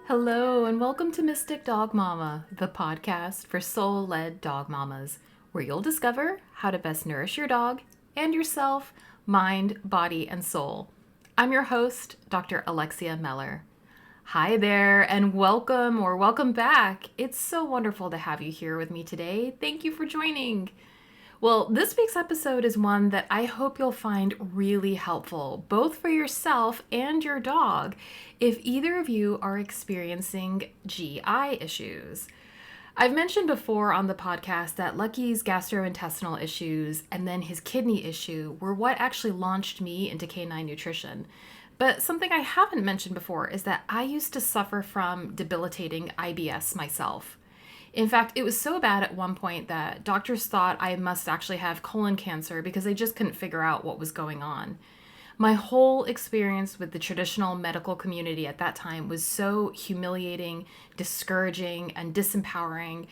Hello, and welcome to Mystic Dog Mama, the podcast for soul led dog mamas, where you'll discover how to best nourish your dog and yourself, mind, body, and soul. I'm your host, Dr. Alexia Meller. Hi there, and welcome back. It's so wonderful to have you here with me today. Thank you for joining. Well, this week's episode is one that I hope you'll find really helpful, both for yourself and your dog, if either of you are experiencing GI issues. I've mentioned before on the podcast that Lucky's gastrointestinal issues and then his kidney issue were what actually launched me into canine nutrition. But something I haven't mentioned before is that I used to suffer from debilitating IBS myself. In fact, it was so bad at one point that doctors thought I must actually have colon cancer because they just couldn't figure out what was going on. My whole experience with the traditional medical community at that time was so humiliating, discouraging, and disempowering.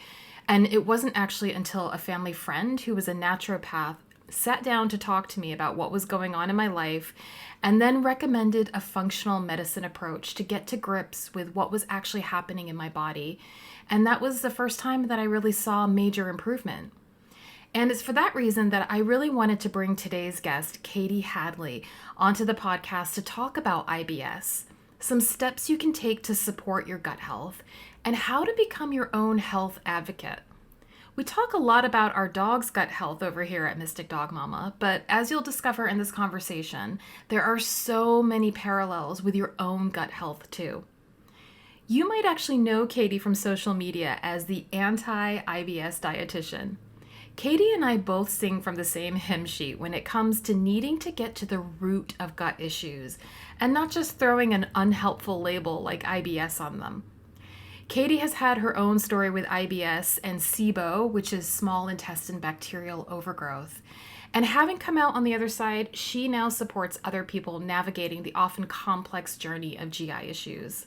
And it wasn't actually until a family friend who was a naturopath sat down to talk to me about what was going on in my life and then recommended a functional medicine approach to get to grips with what was actually happening in my body. And that was the first time that I really saw major improvement. And it's for that reason that I really wanted to bring today's guest, Kaytee Hadley, onto the podcast to talk about IBS, some steps you can take to support your gut health, and how to become your own health advocate. We talk a lot about our dog's gut health over here at Mystic Dog Mama, but as you'll discover in this conversation, there are so many parallels with your own gut health too. You might actually know Kaytee from social media as the anti-IBS dietitian. Kaytee and I both sing from the same hymn sheet when it comes to needing to get to the root of gut issues and not just throwing an unhelpful label like IBS on them. Kaytee has had her own story with IBS and SIBO, which is small intestine bacterial overgrowth. And having come out on the other side, she now supports other people navigating the often complex journey of GI issues.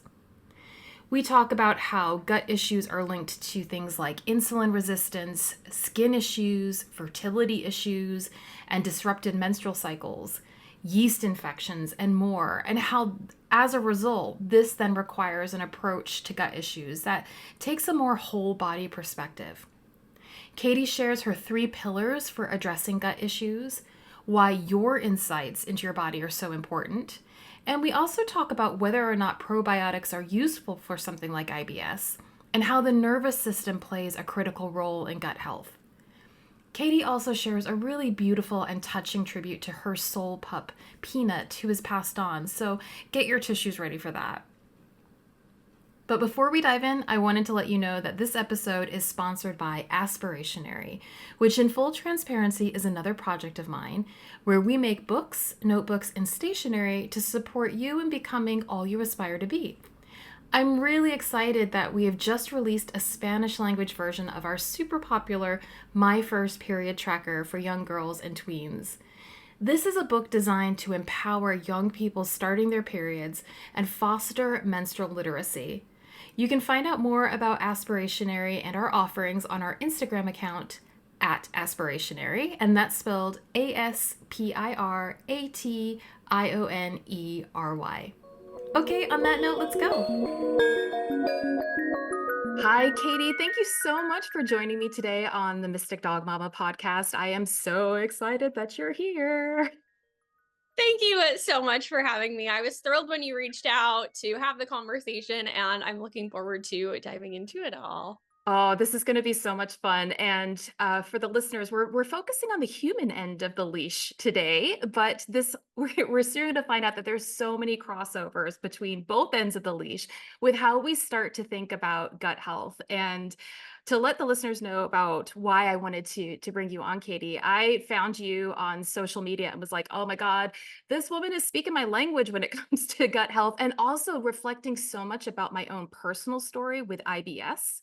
We talk about how gut issues are linked to things like insulin resistance, skin issues, fertility issues, and disrupted menstrual cycles, yeast infections, and more, and how, as a result, this then requires an approach to gut issues that takes a more whole body perspective. Kaytee shares her 3 pillars for addressing gut issues, why your insights into your body are so important, and we also talk about whether or not probiotics are useful for something like IBS, and how the nervous system plays a critical role in gut health. Kaytee also shares a really beautiful and touching tribute to her soul pup, Peanut, who has passed on, so get your tissues ready for that. But before we dive in, I wanted to let you know that this episode is sponsored by Aspirationary, which in full transparency is another project of mine, where we make books, notebooks, and stationery to support you in becoming all you aspire to be. I'm really excited that we have just released a Spanish language version of our super popular My First Period tracker for young girls and tweens. This is a book designed to empower young people starting their periods and foster menstrual literacy. You can find out more about Aspirationary and our offerings on our Instagram account at Aspirationary, and that's spelled Aspirationery. Okay, on that note, let's go. Hi, Kaytee. Thank you so much for joining me today on the Mystic Dog Mama podcast. I am so excited that you're here. Thank you so much for having me. I was thrilled when you reached out to have the conversation, and I'm looking forward to diving into it all. Oh, this is going to be so much fun. And for the listeners, we're focusing on the human end of the leash today, but this we're soon to find out that there's so many crossovers between both ends of the leash with how we start to think about gut health. And to let the listeners know about why I wanted to bring you on, Kaytee, I found you on social media and was like, oh my God, this woman is speaking my language when it comes to gut health, and also reflecting so much about my own personal story with IBS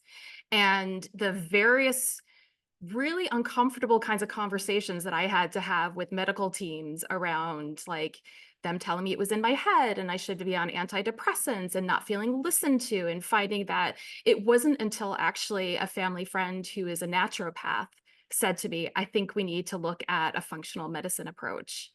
and the various really uncomfortable kinds of conversations that I had to have with medical teams around like them telling me it was in my head and I should be on antidepressants and not feeling listened to, and finding that it wasn't until actually a family friend who is a naturopath said to me, I think we need to look at a functional medicine approach.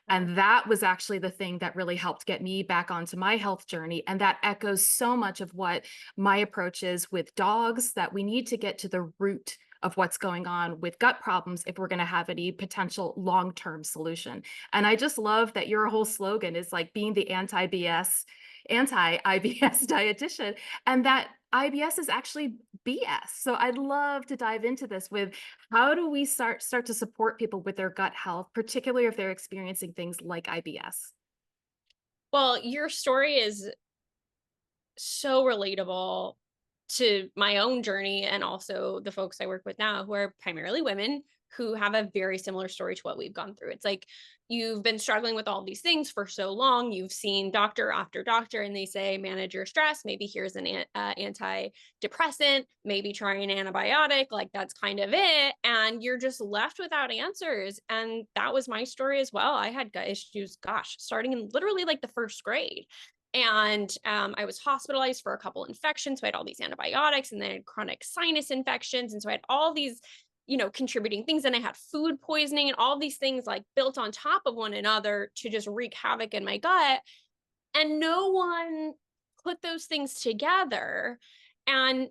And that was actually the thing that really helped get me back onto my health journey. And that echoes so much of what my approach is with dogs, that we need to get to the root of what's going on with gut problems if we're going to have any potential long-term solution. And I just love that your whole slogan is like being the anti-BS, anti-IBS dietitian, and that IBS is actually BS. So I'd love to dive into this with how do we start to support people with their gut health, particularly if they're experiencing things like IBS? Well, your story is so relatable to my own journey and also the folks I work with now who are primarily women who have a very similar story to what we've gone through. It's like you've been struggling with all these things for so long. You've seen doctor after doctor, and they say, manage your stress. Maybe here's an antidepressant, maybe try an antibiotic. Like that's kind of it. And you're just left without answers. And that was my story as well. I had gut issues, gosh, starting in literally like the first grade. And I was hospitalized for a couple infections. So I had all these antibiotics, and then I had chronic sinus infections. And so I had all these, contributing things. And I had food poisoning and all these things like built on top of one another to just wreak havoc in my gut. And no one put those things together. And,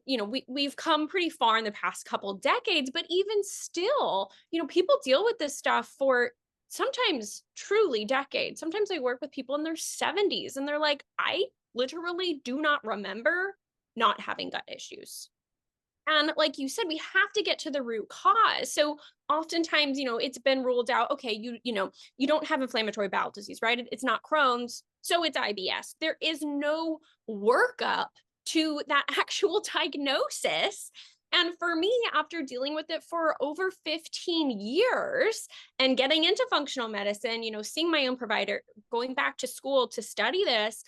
we've come pretty far in the past couple decades, but even still, people deal with this stuff for sometimes truly decades. Sometimes I work with people in their 70s and they're like, I literally do not remember not having gut issues. And like you said, we have to get to the root cause. So oftentimes, it's been ruled out, okay, you don't have inflammatory bowel disease, right? It's not Crohn's, so it's IBS. There is no workup to that actual diagnosis. And for me, after dealing with it for over 15 years and getting into functional medicine, seeing my own provider, going back to school to study this,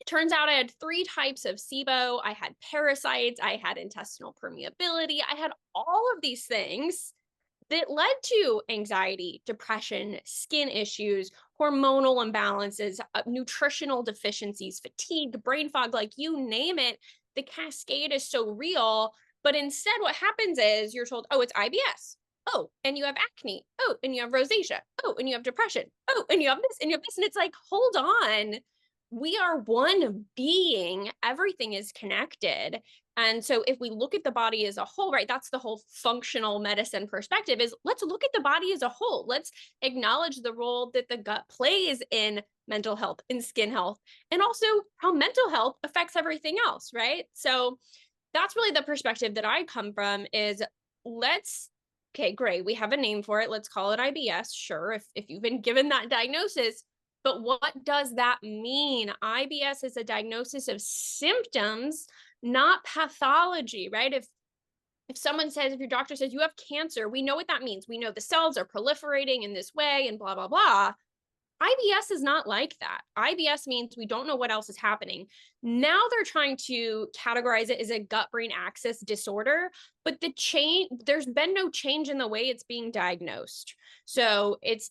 it turns out I had 3 types of SIBO. I had parasites, I had intestinal permeability, I had all of these things that led to anxiety, depression, skin issues, hormonal imbalances, nutritional deficiencies, fatigue, brain fog, like you name it. The cascade is so real. But instead, what happens is you're told, oh, it's IBS. Oh, and you have acne. Oh, and you have rosacea. Oh, and you have depression. Oh, and you have this and you have this. And it's like, hold on. We are one being. Everything is connected. And so if we look at the body as a whole, right, that's the whole functional medicine perspective is let's look at the body as a whole. Let's acknowledge the role that the gut plays in mental health, in skin health, and also how mental health affects everything else, right? So that's really the perspective that I come from is okay, great. We have a name for it. Let's call it IBS. Sure. If you've been given that diagnosis, but what does that mean? IBS is a diagnosis of symptoms, not pathology, right? If someone says, if your doctor says you have cancer, we know what that means. We know the cells are proliferating in this way and blah, blah, blah. IBS is not like that. IBS means we don't know what else is happening. Now they're trying to categorize it as a gut-brain axis disorder, but there's been no change in the way it's being diagnosed. So it's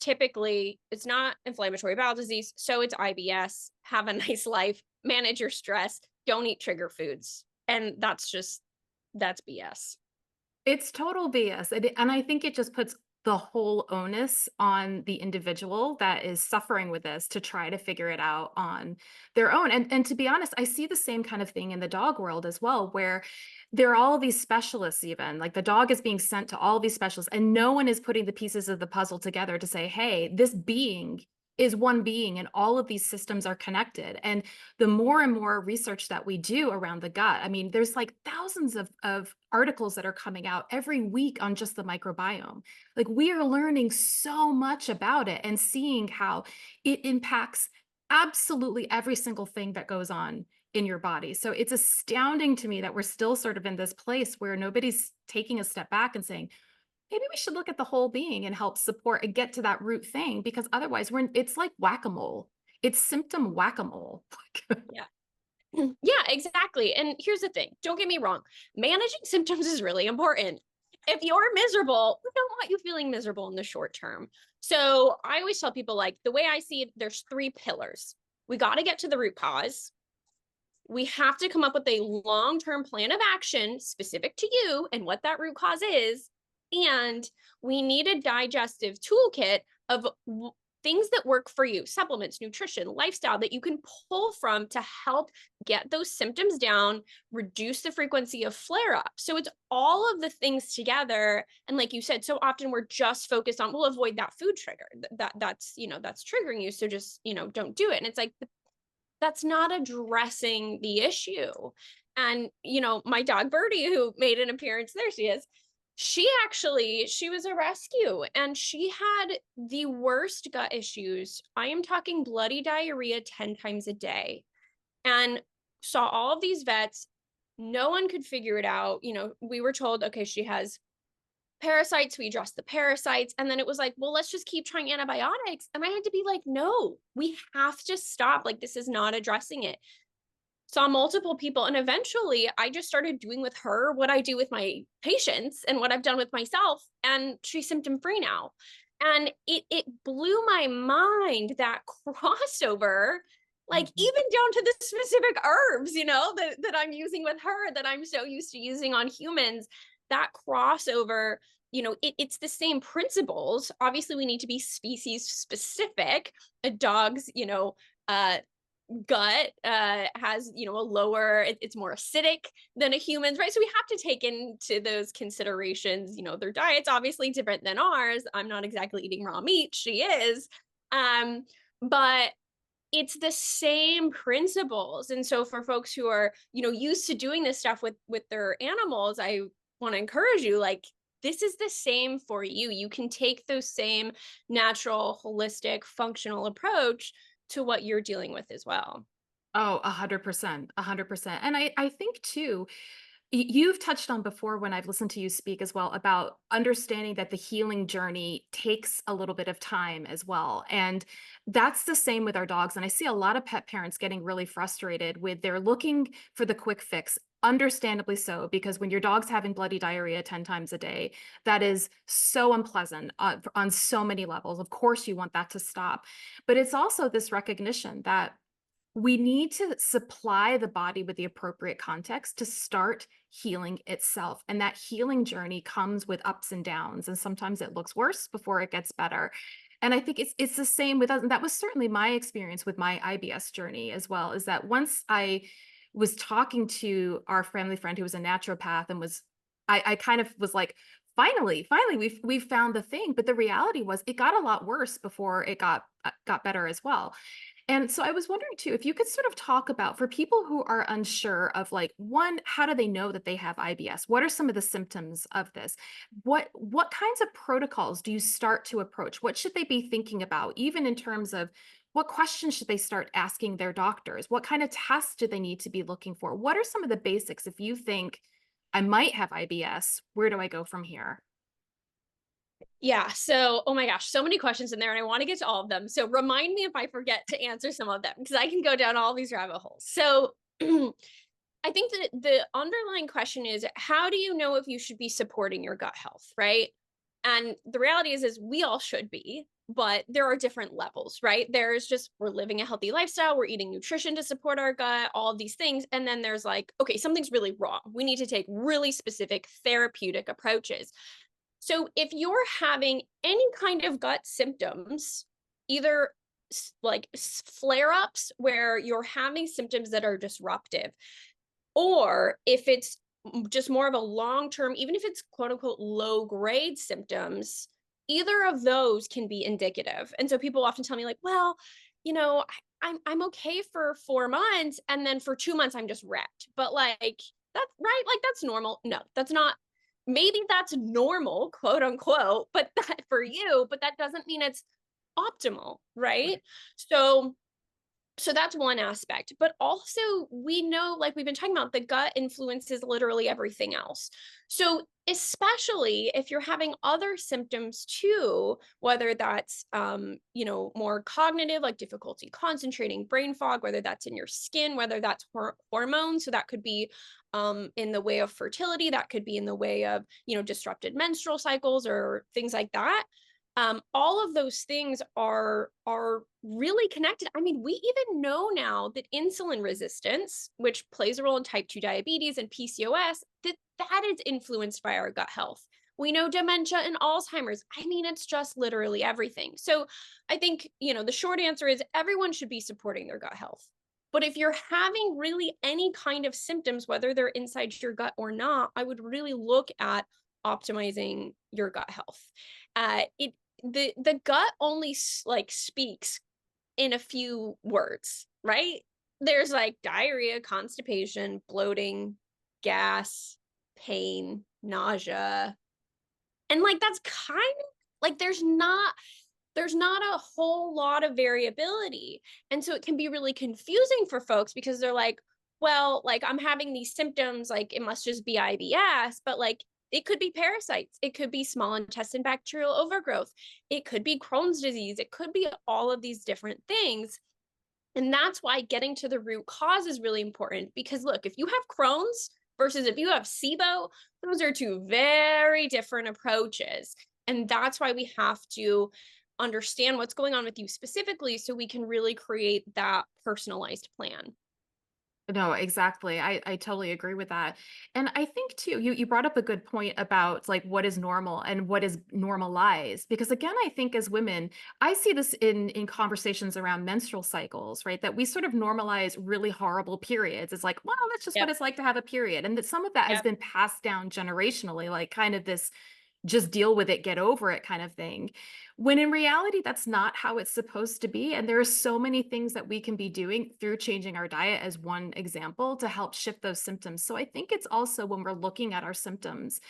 not inflammatory bowel disease. So it's IBS. Have a nice life, manage your stress, don't eat trigger foods. And that's BS. It's total BS. And I think it just puts the whole onus on the individual that is suffering with this to try to figure it out on their own. And to be honest, I see the same kind of thing in the dog world as well, where there are all these specialists, even like the dog is being sent to all these specialists, and no one is putting the pieces of the puzzle together to say, hey, this being is one being and all of these systems are connected. And the more and more research that we do around the gut, I mean, there's like thousands of articles that are coming out every week on just the microbiome. Like we are learning so much about it and seeing how it impacts absolutely every single thing that goes on in your body. So it's astounding to me that we're still sort of in this place where nobody's taking a step back and saying, maybe we should look at the whole being and help support and get to that root thing, because otherwise it's like whack-a-mole. It's symptom whack-a-mole. Yeah. Yeah, exactly. And here's the thing. Don't get me wrong. Managing symptoms is really important. If you're miserable, we don't want you feeling miserable in the short term. So I always tell people, like, the way I see it, there's 3 pillars. We got to get to the root cause. We have to come up with a long-term plan of action specific to you and what that root cause is. And we need a digestive toolkit of things that work for you, supplements, nutrition, lifestyle that you can pull from to help get those symptoms down, reduce the frequency of flare up. So it's all of the things together. And like you said, so often we're just focused on, we'll avoid that food trigger that's, that's triggering you. So just, don't do it. And it's like, that's not addressing the issue. And, my dog Birdie, who made an appearance, there she is. She was a rescue and she had the worst gut issues. I am talking bloody diarrhea 10 times a day, and saw all of these vets. No one could figure it out. We were told, okay, she has parasites, we addressed the parasites, and then it was like, well, let's just keep trying antibiotics. And I had to be like, no, we have to stop. Like, this is not addressing it. Saw multiple people, and eventually I just started doing with her what I do with my patients and what I've done with myself, and she's symptom free now. And it blew my mind, that crossover, like even down to the specific herbs, that I'm using with her that I'm so used to using on humans. That crossover, it's the same principles. Obviously, we need to be species specific. A dog's, gut has, a lower, it's more acidic than a human's, right? So we have to take into those considerations, their diet's obviously different than ours. I'm not exactly eating raw meat, she is. But it's the same principles. And so for folks who are, used to doing this stuff with their animals, I want to encourage you, like, this is the same for you. You can take those same natural, holistic, functional approach to what you're dealing with as well. Oh, 100%, 100%. And I think too, you've touched on before when I've listened to you speak as well about understanding that the healing journey takes a little bit of time as well. And that's the same with our dogs. And I see a lot of pet parents getting really frustrated with they're looking for the quick fix. Understandably so, because when your dog's having bloody diarrhea 10 times a day, that is so unpleasant on so many levels. Of course, you want that to stop. But it's also this recognition that we need to supply the body with the appropriate context to start healing itself. And that healing journey comes with ups and downs. And sometimes it looks worse before it gets better. And I think it's the same with us. And that was certainly my experience with my IBS journey as well, is that once I was talking to our family friend who was a naturopath and I kind of was like, finally, we've found the thing. But the reality was it got a lot worse before it got better as well. And so I was wondering too, if you could sort of talk about for people who are unsure of like, one, how do they know that they have IBS? What are some of the symptoms of this? What kinds of protocols do you start to approach? What should they be thinking about, even in terms of what questions should they start asking their doctors? What kind of tests do they need to be looking for? What are some of the basics if you think I might have IBS? Where do I go from here? Yeah. So, oh my gosh, so many questions in there, and I want to get to all of them. So, remind me if I forget to answer some of them, because I can go down all these rabbit holes. So, I think that the underlying question is, how do you know if you should be supporting your gut health, right? And the reality is we all should be, but there are different levels, right? There's just, we're living a healthy lifestyle, we're eating nutrition to support our gut, all of these things. And then there's like, okay, something's really wrong. We need to take really specific therapeutic approaches. So if you're having any kind of gut symptoms, either like flare ups where you're having symptoms that are disruptive, or if it's just more of a long term, even if it's quote unquote low grade symptoms, either of those can be indicative. And so people often tell me, like, well, I'm okay for 4 months, and then for 2 months I'm just wrecked. But like, that's right, like that's normal. No, that's not. Maybe that's normal, quote unquote, but that for you, but that doesn't mean it's optimal, right? So that's one aspect. But also, we know, like we've been talking about, the gut influences literally everything else. So especially if you're having other symptoms too, whether that's more cognitive, like difficulty concentrating, brain fog, whether that's in your skin, whether that's hormones. So that could be in the way of fertility, that could be in the way of disrupted menstrual cycles or things like that. All of those things are really connected. I mean, we even know now that insulin resistance, which plays a role in type 2 diabetes and PCOS, that is influenced by our gut health. We know dementia and Alzheimer's. I mean, it's just literally everything. So I think, the short answer is everyone should be supporting their gut health. But if you're having really any kind of symptoms, whether they're inside your gut or not, I would really look at optimizing your gut health. It the gut only like speaks in a few words, right? There's like diarrhea, constipation, bloating, gas, pain, nausea. And like that's kind of like there's not a whole lot of variability. And so it can be really confusing for folks because they're like, well, like I'm having these symptoms, like it must just be IBS, but like it could be parasites, it could be small intestine bacterial overgrowth, it could be Crohn's disease, it could be all of these different things. And that's why getting to the root cause is really important because look, if you have Crohn's versus if you have SIBO, those are two very different approaches. And that's why we have to understand what's going on with you specifically so we can really create that personalized plan. No, exactly. I totally agree with that. And I think too, you brought up a good point about like what is normal and what is normalized. Because again, I think as women, I see this in conversations around menstrual cycles, right? That we sort of normalize really horrible periods. It's like, well, that's just what Yep. it's like to have a period. And that some of that has Yep. been passed down generationally, like kind of this just deal with it, get over it kind of thing. When in reality, that's not how it's supposed to be. And there are so many things that we can be doing through changing our diet, as one example, to help shift those symptoms. So I think it's also when we're looking at our symptoms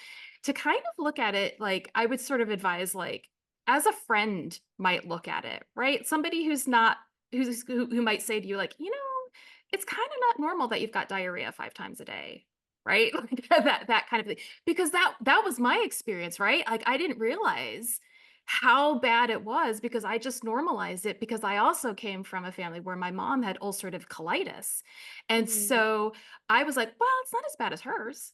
to kind of look at it like I would sort of advise, like, as a friend might look at it, right? Somebody who's not, who might say to you, like, it's kind of not normal that you've got diarrhea 5 times a day, right? Like that kind of thing, because that was my experience, right? Like I didn't realize how bad it was because I just normalized it because I also came from a family where my mom had ulcerative colitis. And Mhm. so I was like, well, it's not as bad as hers.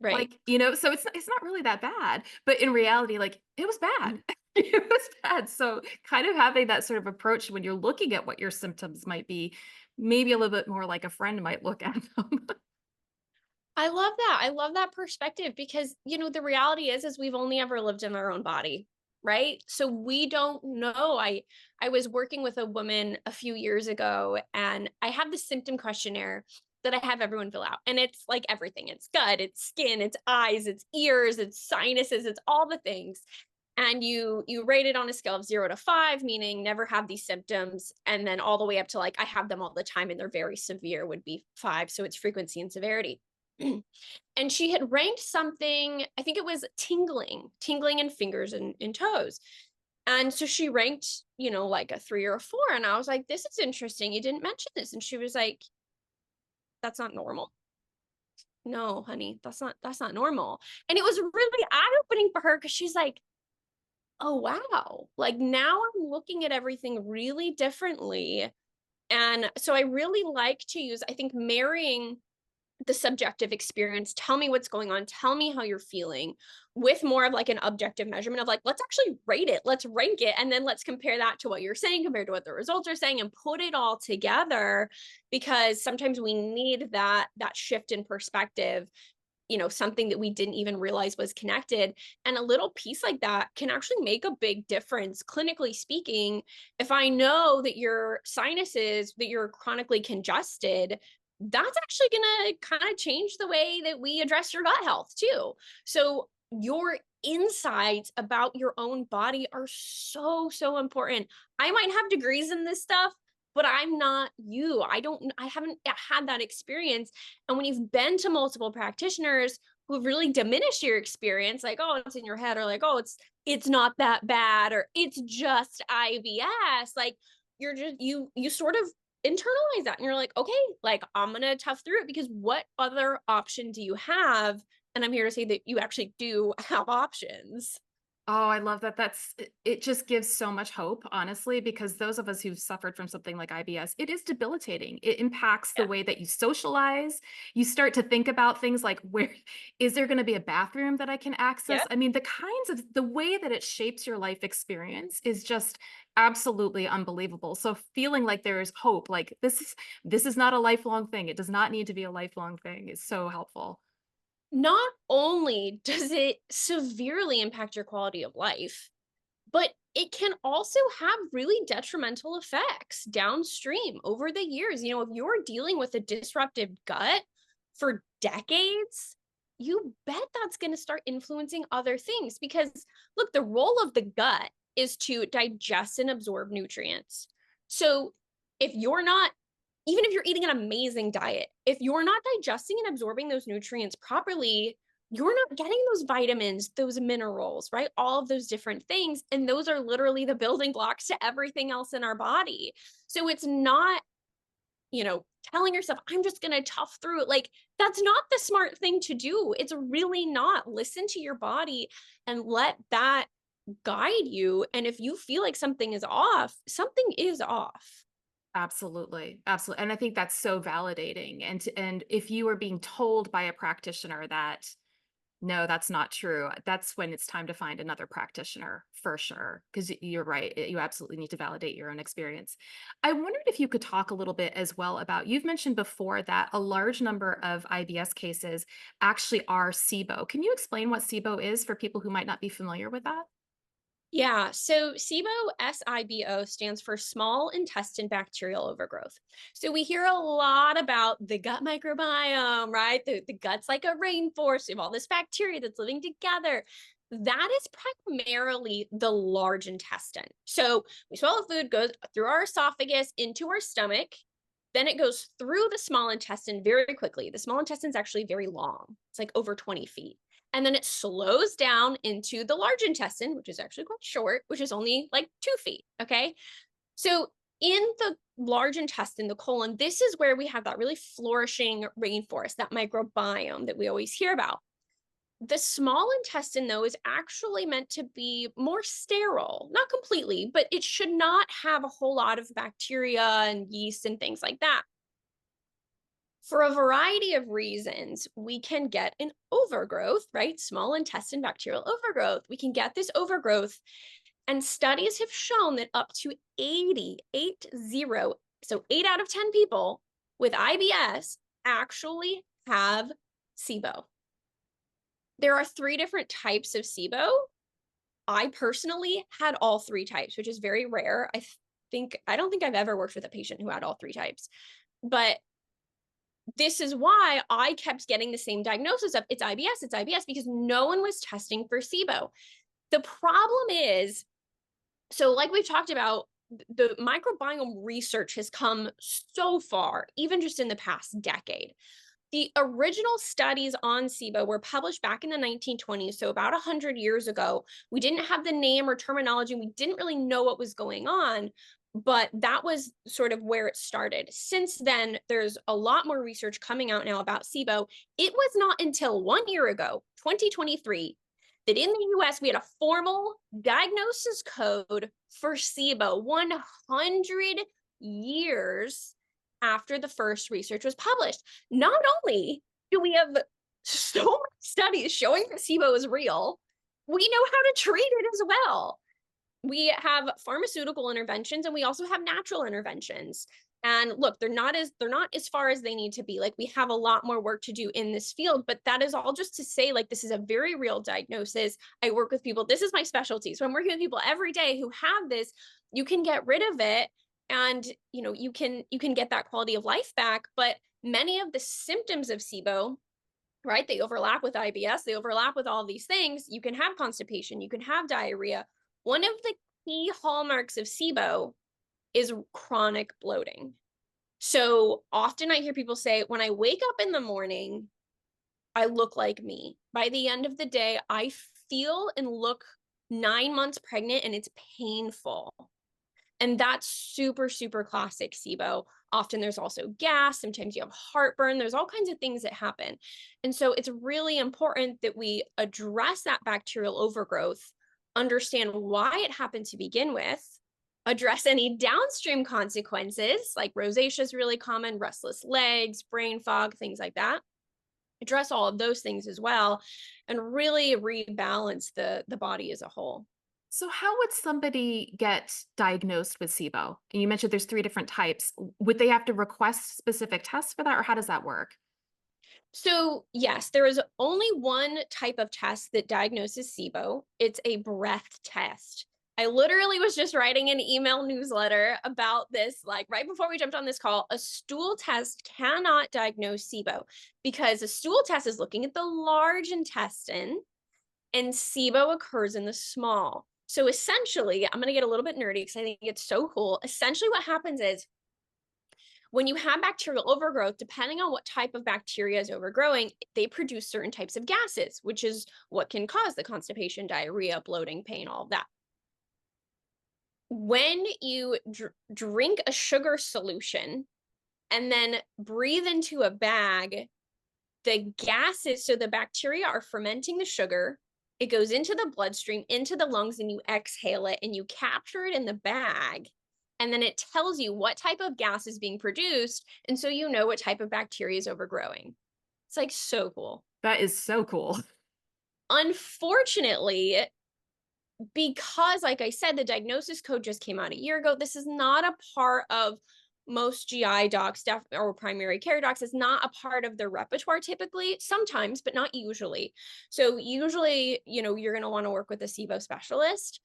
Right. Like, so it's not really that bad, but in reality, like, it was bad. Mhm. It was bad. So kind of having that sort of approach when you're looking at what your symptoms might be, maybe a little bit more like a friend might look at them. I love that. I love that perspective because, the reality is we've only ever lived in our own body, right? So we don't know. I was working with a woman a few years ago and I have the symptom questionnaire that I have everyone fill out. And it's like everything. It's gut, it's skin, it's eyes, it's ears, it's sinuses, it's all the things. And you rate it on a scale of 0 to 5, meaning never have these symptoms, and then all the way up to like I have them all the time and they're very severe would be 5. So it's frequency and severity. And she had ranked something, I think it was tingling in fingers and in toes. And so she ranked, like a 3 or a 4. And I was like, this is interesting. You didn't mention this. And she was like, that's not normal. No, honey, that's not normal. And it was really eye-opening for her because she's like, oh wow. Like now I'm looking at everything really differently. And so I really like to use, I think marrying the subjective experience, tell me what's going on, tell me how you're feeling, with more of like an objective measurement of like, let's actually rate it, let's rank it, and then let's compare that to what you're saying compared to what the results are saying and put it all together, because sometimes we need that shift in perspective, something that we didn't even realize was connected. And a little piece like that can actually make a big difference clinically speaking. If I know that your sinuses, that you're chronically congested, that's actually going to kind of change the way that we address your gut health too. So your insights about your own body are so, so important. I might have degrees in this stuff, but I'm not you. I haven't had that experience. And when you've been to multiple practitioners who've really diminished your experience, like, oh, it's in your head, or like, oh, it's not that bad, or it's just IBS, like you're just you sort of internalize that and you're like, okay, like I'm gonna tough through it because what other option do you have? And I'm here to say that you actually do have options. Oh, I love that. It just gives so much hope, honestly, because those of us who've suffered from something like IBS, it is debilitating. It impacts the Yeah. way that you socialize. You start to think about things like, where is there going to be a bathroom that I can access? Yep. I mean, the way that it shapes your life experience is just absolutely unbelievable. So feeling like there is hope, like this is not a lifelong thing. It does not need to be a lifelong thing is so helpful. Not only does it severely impact your quality of life, but it can also have really detrimental effects downstream over the years. If you're dealing with a disruptive gut for decades, you bet that's going to start influencing other things because, look, the role of the gut is to digest and absorb nutrients. So if you're not, even if you're eating an amazing diet, if you're not digesting and absorbing those nutrients properly, you're not getting those vitamins, those minerals, right? All of those different things. And those are literally the building blocks to everything else in our body. So it's not, telling yourself, I'm just going to tough through it. Like, that's not the smart thing to do. It's really not. Listen to your body and let that guide you. And if you feel like something is off, something is off. Absolutely. Absolutely. And I think that's so validating. And if you are being told by a practitioner that no, that's not true, that's when it's time to find another practitioner for sure. Because you're right. You absolutely need to validate your own experience. I wondered if you could talk a little bit as well about, you've mentioned before that a large number of IBS cases actually are SIBO. Can you explain what SIBO is for people who might not be familiar with that? Yeah, so SIBO, SIBO stands for small intestine bacterial overgrowth. So we hear a lot about the gut microbiome, right? The gut's like a rainforest of all this bacteria that's living together. That is primarily the large intestine. So we swallow food, goes through our esophagus into our stomach. Then it goes through the small intestine very quickly. The small intestine is actually very long. It's like over 20 feet. And then it slows down into the large intestine, which is actually quite short, which is only like 2 feet. Okay. So in the large intestine, the colon, this is where we have that really flourishing rainforest, that microbiome that we always hear about. The small intestine, though, is actually meant to be more sterile, not completely, but it should not have a whole lot of bacteria and yeast and things like that. For a variety of reasons, we can get an overgrowth, right? Small intestine bacterial overgrowth. We can get this overgrowth, and studies have shown that up to 80, so 8 out of 10 people with IBS actually have SIBO. There are 3 different types of SIBO. I personally had all 3 types, which is very rare. I don't think I've ever worked with a patient who had all 3 types. But this is why I kept getting the same diagnosis of it's IBS, because no one was testing for SIBO. The problem is, so like we've talked about, the microbiome research has come so far, even just in the past decade. The original studies on SIBO were published back in the 1920s, so about 100 years ago. We didn't have the name or terminology. We didn't really know what was going on, but that was sort of where it started. Since then, there's a lot more research coming out now about SIBO. It was not until 1 year ago, 2023, that in the US, we had a formal diagnosis code for SIBO 100 years after the first research was published. Not only do we have so many studies showing that SIBO is real, we know how to treat it as well. We have pharmaceutical interventions and we also have natural interventions. And look, they're not as far as they need to be. Like, we have a lot more work to do in this field, but that is all just to say, like, this is a very real diagnosis. I work with people. This is my specialty. So I'm working with people every day who have this. You can get rid of it, and you can get that quality of life back. But many of the symptoms of SIBO, right, they overlap with IBS, they overlap with all these things. You can have constipation, you can have diarrhea. One of the key hallmarks of SIBO is chronic bloating. So often I hear people say, when I wake up in the morning, I look like me. By the end of the day, I feel and look 9 months pregnant, and it's painful. And that's super, super classic SIBO. Often there's also gas. Sometimes you have heartburn. There's all kinds of things that happen. And so it's really important that we address that bacterial overgrowth, understand why it happened to begin with, address any downstream consequences, like rosacea is really common, restless legs, brain fog, things like that. Address all of those things as well, and really rebalance the body as a whole. So how would somebody get diagnosed with SIBO? And you mentioned there's 3 different types. Would they have to request specific tests for that, or how does that work? So, yes, there is only one type of test that diagnoses SIBO. It's a breath test. I literally was just writing an email newsletter about this, like right before we jumped on this call. A stool test cannot diagnose SIBO because a stool test is looking at the large intestine and SIBO occurs in the small. So, essentially, I'm going to get a little bit nerdy because I think it's so cool. Essentially, what happens is when you have bacterial overgrowth, depending on what type of bacteria is overgrowing, they produce certain types of gases, which is what can cause the constipation, diarrhea, bloating, pain, all of that. When you drink a sugar solution and then breathe into a bag, the gases, so the bacteria are fermenting the sugar. It goes into the bloodstream, into the lungs, and you exhale it and you capture it in the bag. And then it tells you what type of gas is being produced. And so you know what type of bacteria is overgrowing. It's like so cool. That is so cool. Unfortunately, because like I said, the diagnosis code just came out a year ago, this is not a part of most GI docs or primary care docs. Is not a part of their repertoire typically, sometimes, but not usually. So usually, you're going to want to work with a SIBO specialist.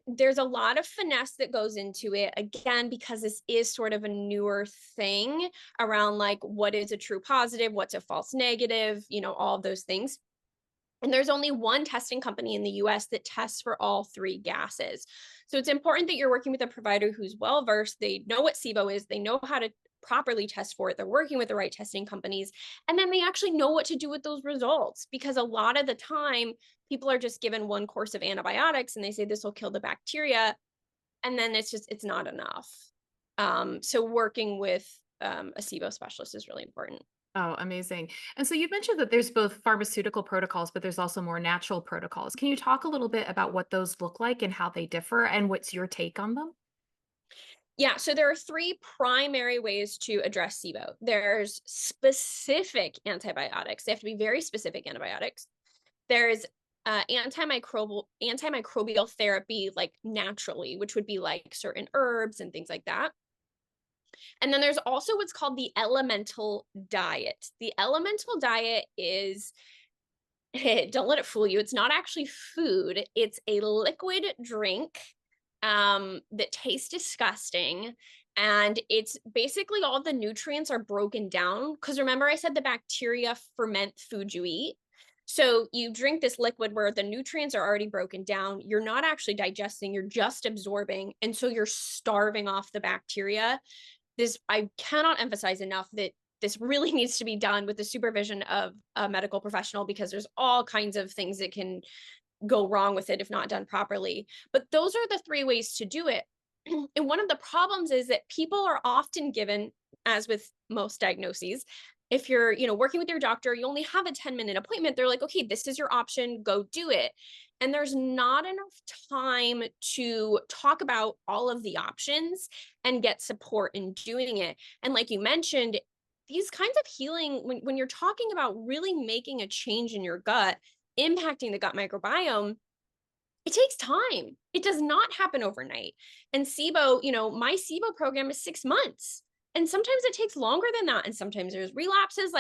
There's a lot of finesse that goes into it, again, because this is sort of a newer thing around like what is a true positive, what's a false negative, all of those things. And there's only one testing company in the US that tests for all three gases. So it's important that you're working with a provider who's well versed. They know what SIBO is, they know how to properly test for it, they're working with the right testing companies, and then they actually know what to do with those results. Because a lot of the time, people are just given one course of antibiotics and they say this will kill the bacteria. And then it's not enough. So working with a SIBO specialist is really important. Oh, amazing. And so you've mentioned that there's both pharmaceutical protocols, but there's also more natural protocols. Can you talk a little bit about what those look like and how they differ and what's your take on them? Yeah, so there are three primary ways to address SIBO. There's specific antibiotics. They have to be very specific antibiotics. There's antimicrobial therapy, like naturally, which would be like certain herbs and things like that. And then there's also what's called the elemental diet. The elemental diet is, don't let it fool you, it's not actually food. It's a liquid drink that tastes disgusting. And it's basically all the nutrients are broken down. Because remember, I said the bacteria ferment food you eat. So you drink this liquid where the nutrients are already broken down. You're not actually digesting, you're just absorbing. And so you're starving off the bacteria. I cannot emphasize enough that this really needs to be done with the supervision of a medical professional, because there's all kinds of things that can go wrong with it if not done properly. But those are the three ways to do it. And one of the problems is that people are often given, as with most diagnoses, if you're, working with your doctor, you only have a 10-minute appointment. They're like, okay, this is your option, go do it. And there's not enough time to talk about all of the options and get support in doing it. And like you mentioned, these kinds of healing, when you're talking about really making a change in your gut, impacting the gut microbiome, it takes time. It does not happen overnight. And SIBO, my SIBO program is 6 months. And sometimes it takes longer than that. And sometimes there's relapses.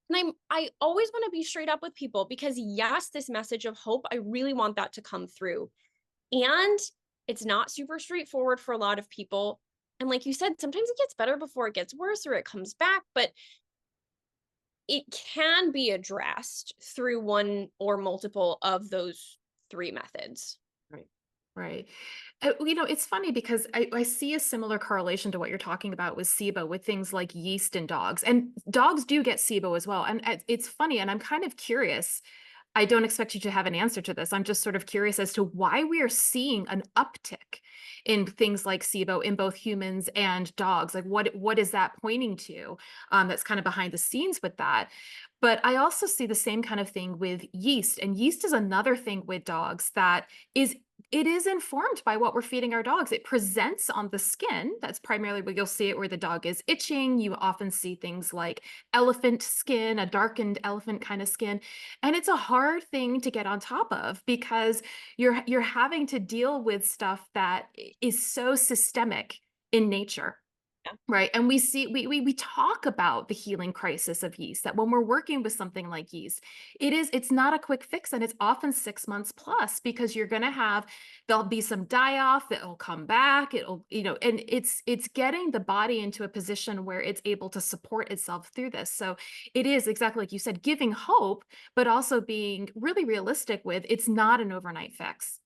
And I always want to be straight up with people, because yes, this message of hope, I really want that to come through. And it's not super straightforward for a lot of people. And like you said, sometimes it gets better before it gets worse or it comes back, but it can be addressed through one or multiple of those three methods. Right. Right. It's funny because I see a similar correlation to what you're talking about with SIBO with things like yeast in dogs. And dogs do get SIBO as well. And it's funny. And I'm kind of curious. I don't expect you to have an answer to this. I'm just sort of curious as to why we are seeing an uptick in things like SIBO in both humans and dogs. Like what is that pointing to? That's kind of behind the scenes with that. But I also see the same kind of thing with yeast. And yeast is another thing with dogs that it is informed by what we're feeding our dogs. It presents on the skin. That's primarily where you'll see it, where the dog is itching. You often see things like elephant skin, a darkened elephant kind of skin. And it's a hard thing to get on top of because you're having to deal with stuff that is so systemic in nature. Yeah. Right. And we talk about the healing crisis of yeast, that when we're working with something like yeast, it's not a quick fix, and it's often 6 months plus, because you're going to have, there'll be some die off, it'll come back, it'll, and it's getting the body into a position where it's able to support itself through this. So it is exactly like you said, giving hope, but also being really realistic with, it's not an overnight fix.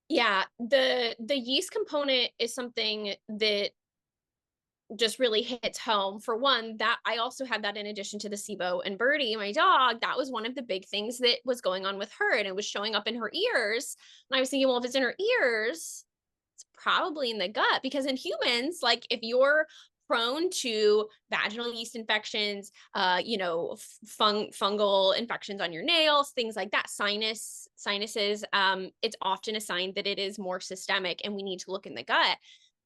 Yeah, the yeast component is something that just really hits home. For one, that I also had that in addition to the SIBO, and Birdie, my dog, that was one of the big things that was going on with her, and it was showing up in her ears. And I was thinking, well, if it's in her ears, it's probably in the gut, because in humans, like if you're prone to vaginal yeast infections, fungal infections on your nails, things like that, sinuses, it's often a sign that it is more systemic, and we need to look in the gut.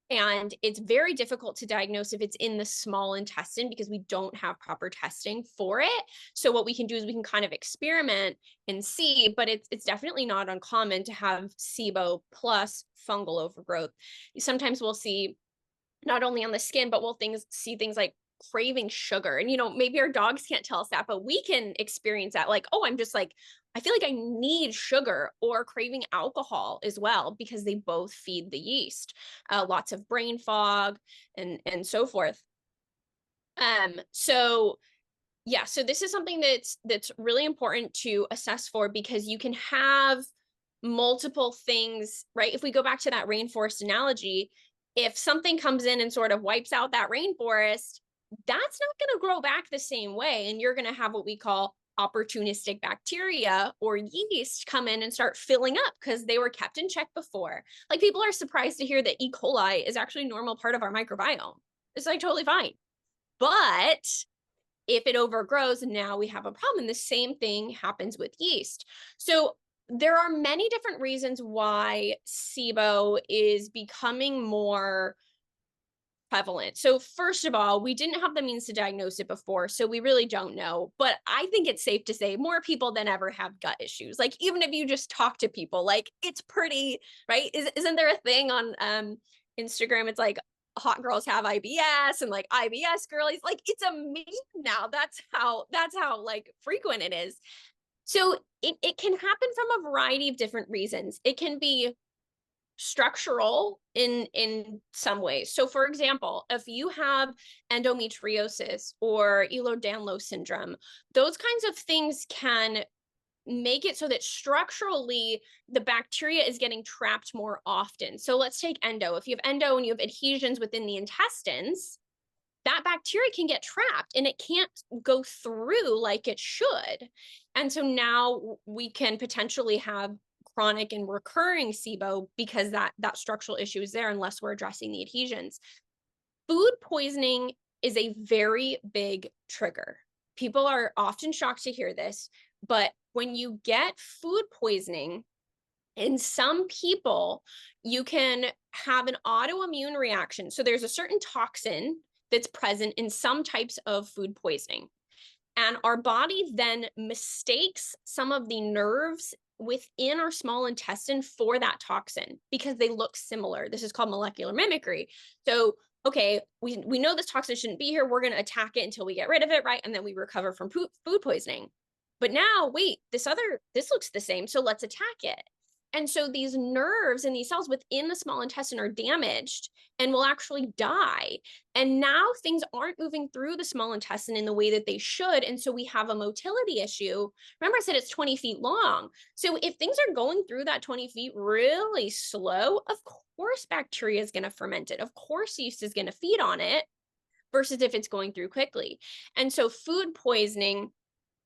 And it's very difficult to diagnose if it's in the small intestine, because we don't have proper testing for it. So what we can do is we can kind of experiment and see, but it's definitely not uncommon to have SIBO plus fungal overgrowth. Sometimes we'll see not only on the skin, but we'll see things like craving sugar. And, maybe our dogs can't tell us that, but we can experience that. Like, oh, I'm just like, I feel like I need sugar, or craving alcohol as well, because they both feed the yeast. Lots of brain fog and so forth. So yeah, so this is something that's really important to assess for, because you can have multiple things, right? If we go back to that rainforest analogy, if something comes in and sort of wipes out that rainforest, that's not going to grow back the same way. And you're going to have what we call opportunistic bacteria or yeast come in and start filling up because they were kept in check before. Like, people are surprised to hear that E. coli is actually a normal part of our microbiome. It's like totally fine. But if it overgrows, now we have a problem. The same thing happens with yeast. So there are many different reasons why SIBO is becoming more prevalent. So first of all, we didn't have the means to diagnose it before, so we really don't know. But I think it's safe to say more people than ever have gut issues. Like, even if you just talk to people, like, it's pretty, right? Isn't there a thing on Instagram? It's like, hot girls have IBS, and like IBS girlies, like, it's a meme now. That's how like frequent it is. So it can happen from a variety of different reasons. It can be structural in some ways. So for example, if you have endometriosis or Ehlers-Danlos syndrome, those kinds of things can make it so that structurally the bacteria is getting trapped more often. So let's take endo. If you have endo and you have adhesions within the intestines, that bacteria can get trapped and it can't go through like it should. And so now we can potentially have chronic and recurring SIBO because that structural issue is there unless we're addressing the adhesions. Food poisoning is a very big trigger. People are often shocked to hear this, but when you get food poisoning, in some people, you can have an autoimmune reaction. So there's a certain toxin that's present in some types of food poisoning. And our body then mistakes some of the nerves within our small intestine for that toxin because they look similar. This is called molecular mimicry. So, okay, we know this toxin shouldn't be here. We're going to attack it until we get rid of it, right? And then we recover from food poisoning. But now, wait, this looks the same. So let's attack it. And so these nerves and these cells within the small intestine are damaged and will actually die. And now things aren't moving through the small intestine in the way that they should. And so we have a motility issue. Remember, I said it's 20 feet long. So if things are going through that 20 feet really slow, of course bacteria is going to ferment it. Of course yeast is going to feed on it versus if it's going through quickly. And so food poisoning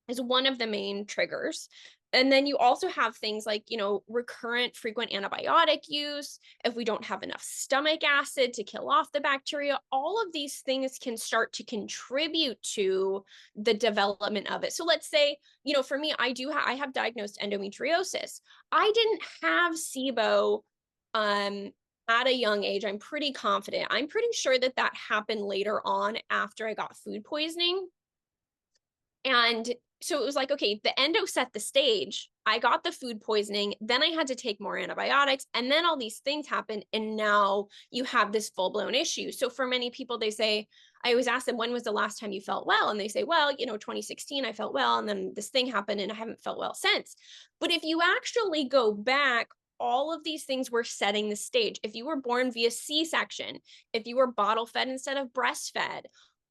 is one of the main triggers. And then you also have things like, recurrent frequent antibiotic use. If we don't have enough stomach acid to kill off the bacteria, all of these things can start to contribute to the development of it. So let's say, for me, I have diagnosed endometriosis. I didn't have SIBO at a young age. I'm pretty confident. I'm pretty sure that happened later on after I got food poisoning. And so it was like, okay, the endo set the stage. I got the food poisoning. Then I had to take more antibiotics. And then all these things happened. And now you have this full blown issue. So for many people, they say, I always ask them, when was the last time you felt well? And they say, well, 2016, I felt well. And then this thing happened and I haven't felt well since. But if you actually go back, all of these things were setting the stage. If you were born via C-section, if you were bottle fed instead of breastfed,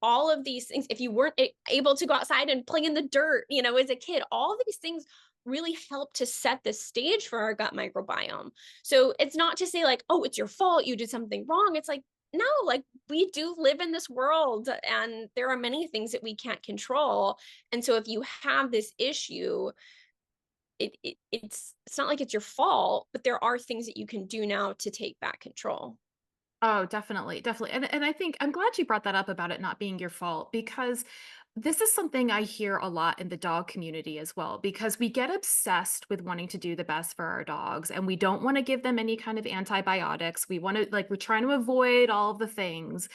all of these things, if you weren't able to go outside and play in the dirt, as a kid, all these things really help to set the stage for our gut microbiome. So it's not to say like, oh, it's your fault, you did something wrong. It's like, no, like we do live in this world and there are many things that we can't control. And so if you have this issue, it's not like it's your fault, but there are things that you can do now to take back control. Oh, definitely, definitely. And I think I'm glad you brought that up about it not being your fault, because this is something I hear a lot in the dog community as well, because we get obsessed with wanting to do the best for our dogs and we don't want to give them any kind of antibiotics. We want to, like, we're trying to avoid all of the things.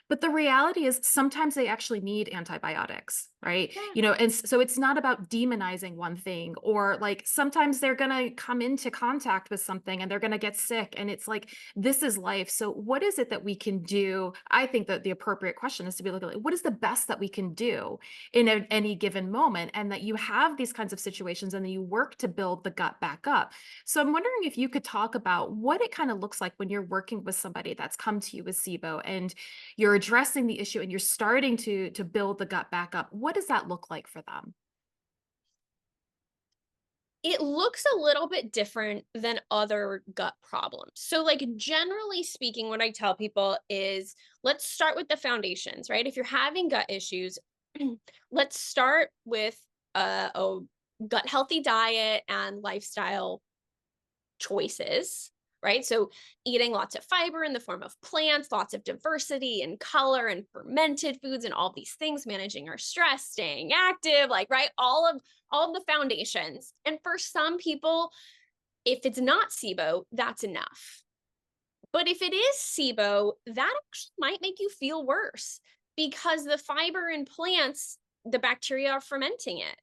But the reality is sometimes they actually need antibiotics, right? Yeah. And so it's not about demonizing one thing, or like sometimes they're going to come into contact with something and they're going to get sick. And it's like, this is life. So what is it that we can do? I think that the appropriate question is to be looking like, what is the best that we can do in any given moment? And that you have these kinds of situations and then you work to build the gut back up. So I'm wondering if you could talk about what it kind of looks like when you're working with somebody that's come to you with SIBO and you're addressing the issue and you're starting to build the gut back up. What does that look like for them? It looks a little bit different than other gut problems. So, like, generally speaking, what I tell people is let's start with the foundations, right? If you're having gut issues, let's start with a gut healthy diet and lifestyle choices, right? So, eating lots of fiber in the form of plants, lots of diversity and color and fermented foods and all these things, managing our stress, staying active, like, right? All of the foundations. And for some people, if it's not SIBO, that's enough. But if it is SIBO, that actually might make you feel worse because the fiber in plants, the bacteria are fermenting it.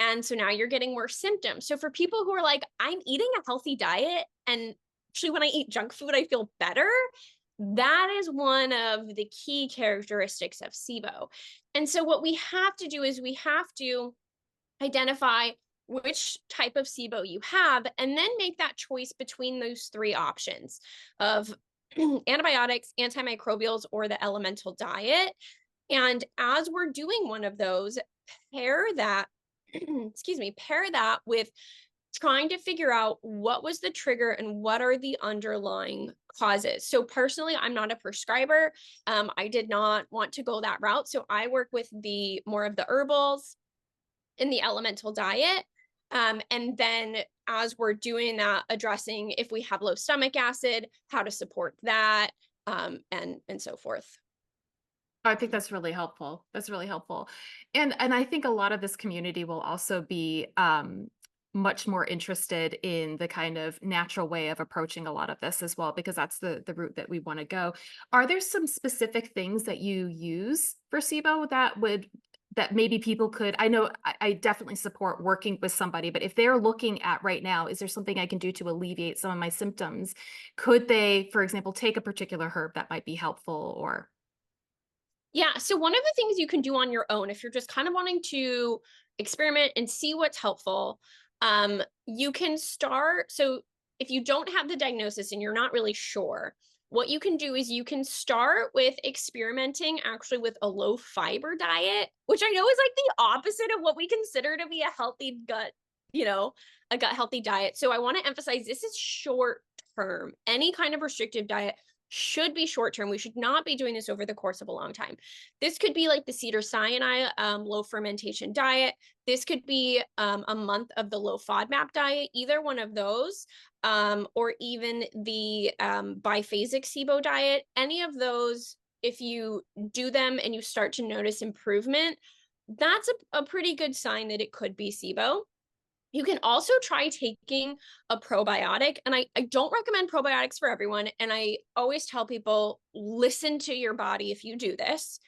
And so now you're getting worse symptoms. So for people who are like, I'm eating a healthy diet and actually when I eat junk food, I feel better. That is one of the key characteristics of SIBO. And so what we have to do is we have to identify which type of SIBO you have and then make that choice between those three options of antibiotics, antimicrobials, or the elemental diet. And as we're doing one of those, pair that pair that with trying to figure out what was the trigger and what are the underlying causes. So personally, I'm not a prescriber. I did not want to go that route. So I work with the more of the herbals in the elemental diet. And then as we're doing that, addressing if we have low stomach acid, how to support that, and so forth. I think that's really helpful. That's really helpful. And I think a lot of this community will also be much more interested in the kind of natural way of approaching a lot of this as well, because that's the route that we want to go. Are there some specific things that you use for SIBO that maybe people could? I know I definitely support working with somebody, but if they're looking at right now, is there something I can do to alleviate some of my symptoms? Could they, for example, take a particular herb that might be helpful or Yeah. So one of the things you can do on your own, if you're just kind of wanting to experiment and see what's helpful, you can start. So if you don't have the diagnosis and you're not really sure, what you can do is you can start with experimenting actually with a low fiber diet, which I know is like the opposite of what we consider to be a healthy gut, you know, a gut healthy diet. So I want to emphasize this is short term. Any kind of restrictive diet should be short term. We should not be doing this over the course of a long time. This could be like the cedar sinai low fermentation diet. This could be a month of the low FODMAP diet, either one of those, or even the biphasic SIBO diet. Any of those, if you do them and you start to notice improvement, that's a pretty good sign that it could be SIBO. You can also try taking a probiotic. And I don't recommend probiotics for everyone. And I always tell people listen to your body if you do this.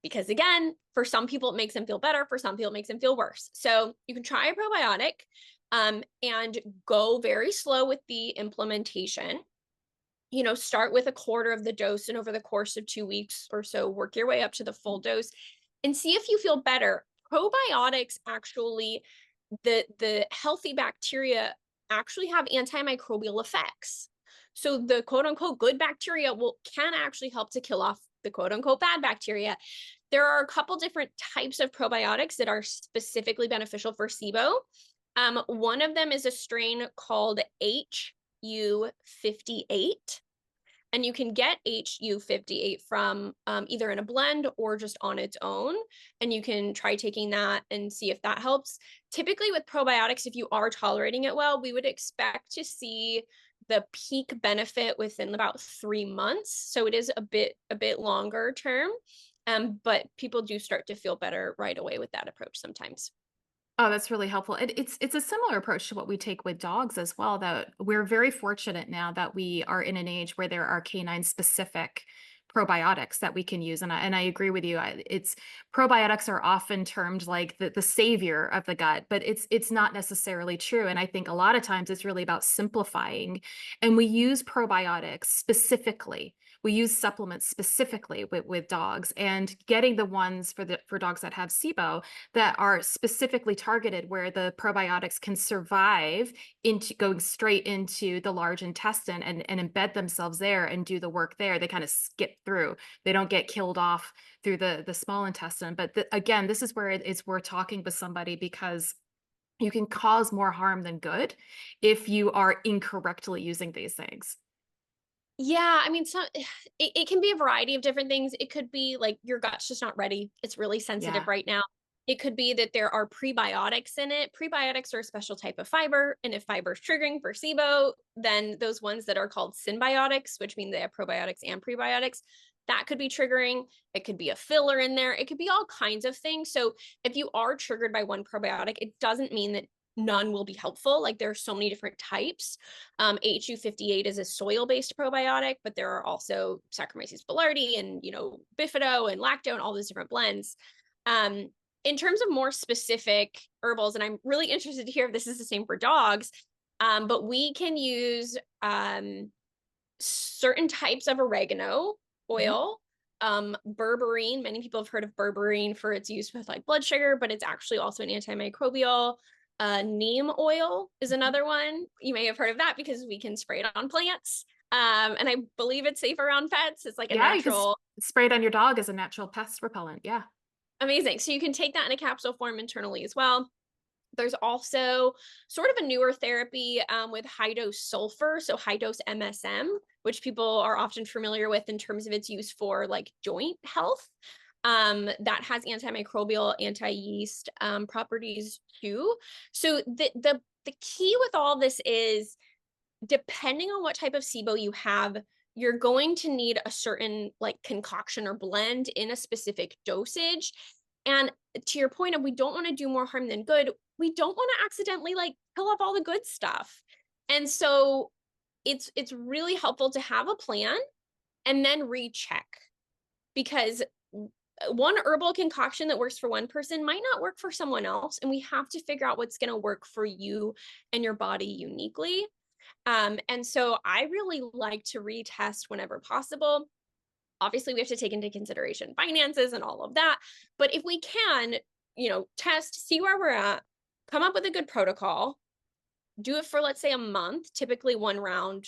because again, for some people, it makes them feel better. For some people, it makes them feel worse. So you can try a probiotic and go very slow with the implementation. Start with a quarter of the dose, and over the course of 2 weeks or so, work your way up to the full dose and see if you feel better. Probiotics actually, the healthy bacteria actually have antimicrobial effects. So the quote unquote good bacteria can actually help to kill off the quote unquote bad bacteria. There are a couple different types of probiotics that are specifically beneficial for SIBO. One of them is a strain called HU58. And you can get HU58 from either in a blend or just on its own. And you can try taking that and see if that helps. Typically with probiotics, if you are tolerating it well, we would expect to see the peak benefit within about 3 months. So it is a bit longer term. But people do start to feel better right away with that approach sometimes. Oh, that's really helpful. It's a similar approach to what we take with dogs as well, that we're very fortunate now that we are in an age where there are canine specific probiotics that we can use. And I agree with you. It's probiotics are often termed like the savior of the gut, but it's not necessarily true. And I think a lot of times it's really about simplifying. And we use probiotics specifically. We use supplements specifically with dogs, and getting the ones for dogs that have SIBO that are specifically targeted, where the probiotics can survive into going straight into the large intestine and embed themselves there and do the work there. They kind of skip through. They don't get killed off through the small intestine. But again, this is where it's worth talking with somebody, because you can cause more harm than good if you are incorrectly using these things. Yeah, I mean, it can be a variety of different things. It could be like your gut's just not ready. It's really sensitive Yeah. right now. It could be that there are prebiotics in it. Prebiotics are a special type of fiber. And if fiber is triggering for SIBO, then those ones that are called symbiotics, which mean they have probiotics and prebiotics, that could be triggering. It could be a filler in there. It could be all kinds of things. So if you are triggered by one probiotic, it doesn't mean that none will be helpful. Like there are so many different types. HU58 is a soil-based probiotic, but there are also Saccharomyces boulardii and, Bifido and Lacto and all those different blends. In terms of more specific herbals, and I'm really interested to hear if this is the same for dogs, but we can use certain types of oregano Mhm. oil, berberine. Many people have heard of berberine for its use with like blood sugar, but it's actually also an antimicrobial. Neem oil is Mhm. another one. You may have heard of that because we can spray it on plants. And I believe it's safe around pets. It's like a Yeah, you can natural, spray it on your dog as a natural pest repellent. Yeah. amazing. So you can take that in a capsule form internally as well. There's also sort of a newer therapy with high dose sulfur, so high dose MSM, which people are often familiar with in terms of its use for like joint health. That has antimicrobial, anti-yeast properties too. So the key with all this is, depending on what type of SIBO you have, you're going to need a certain like concoction or blend in a specific dosage. And to your point of, we don't want to do more harm than good, we don't want to accidentally like kill off all the good stuff. And so it's really helpful to have a plan and then recheck, because one herbal concoction that works for one person might not work for someone else, and we have to figure out what's going to work for you and your body uniquely. And so I really like to retest whenever possible. Obviously, we have to take into consideration finances and all of that. But if we can, test, see where we're at, come up with a good protocol, do it for, let's say, a month. Typically, one round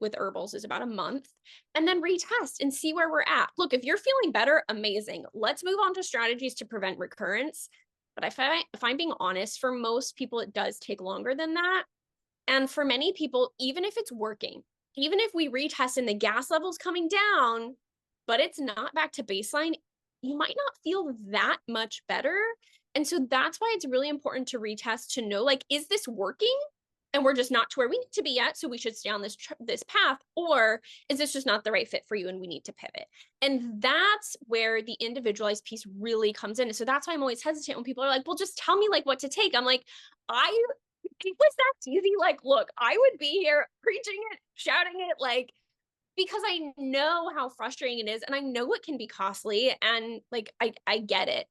with herbals is about a month, and then retest and see where we're at. Look, if you're feeling better, amazing. Let's move on to strategies to prevent recurrence. But if I'm being honest, for most people, it does take longer than that. And for many people, even if it's working, even if we retest and the gas level's coming down, but it's not back to baseline, you might not feel that much better. And so that's why it's really important to retest, to know, like, is this working? And we're just not to where we need to be yet, so we should stay on this path, or is this just not the right fit for you and we need to pivot? And that's where the individualized piece really comes in. And so that's why I'm always hesitant when people are like, well, just tell me like what to take. I'm like, I it was that easy. Like, look, I would be here preaching it, shouting it, like, because I know how frustrating it is and I know it can be costly, and like I get it.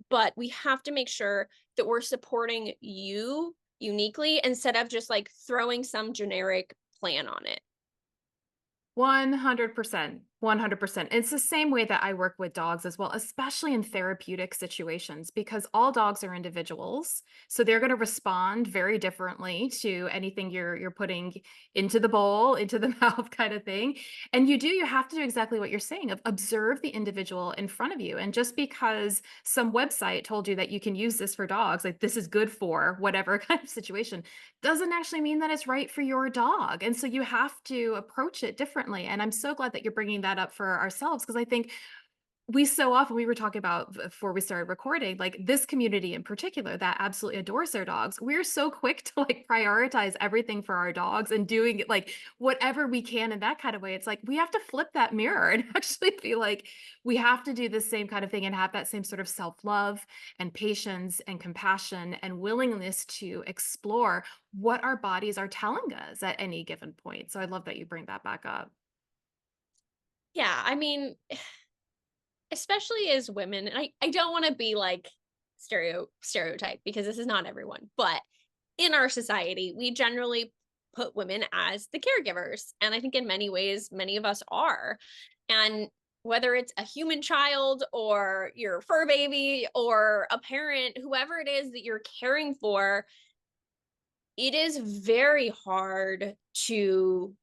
But we have to make sure that we're supporting you uniquely instead of just like throwing some generic plan on it. 100%. 100%. It's the same way that I work with dogs as well, especially in therapeutic situations, because all dogs are individuals. So they're going to respond very differently to anything you're putting into the bowl, into the mouth kind of thing. And you have to do exactly what you're saying of observe the individual in front of you. And just because some website told you that you can use this for dogs, like this is good for whatever kind of situation, doesn't actually mean that it's right for your dog. And so you have to approach it differently. And I'm so glad that you're bringing that up for ourselves because I think we so often we were talking about before we started recording, like this community in particular that absolutely adores their dogs. We're so quick to like prioritize everything for our dogs and doing like whatever we can in that kind of way. It's like we have to flip that mirror and actually feel like we have to do the same kind of thing and have that same sort of self-love and patience and compassion and willingness to explore what our bodies are telling us at any given point. So I love that you bring that back up. Yeah, I mean, especially as women, and I don't want to be like stereotype because this is not everyone, but in our society, we generally put women as the caregivers. And I think in many ways, many of us are. And whether it's a human child or your fur baby or a parent, whoever it is that you're caring for, it is very hard to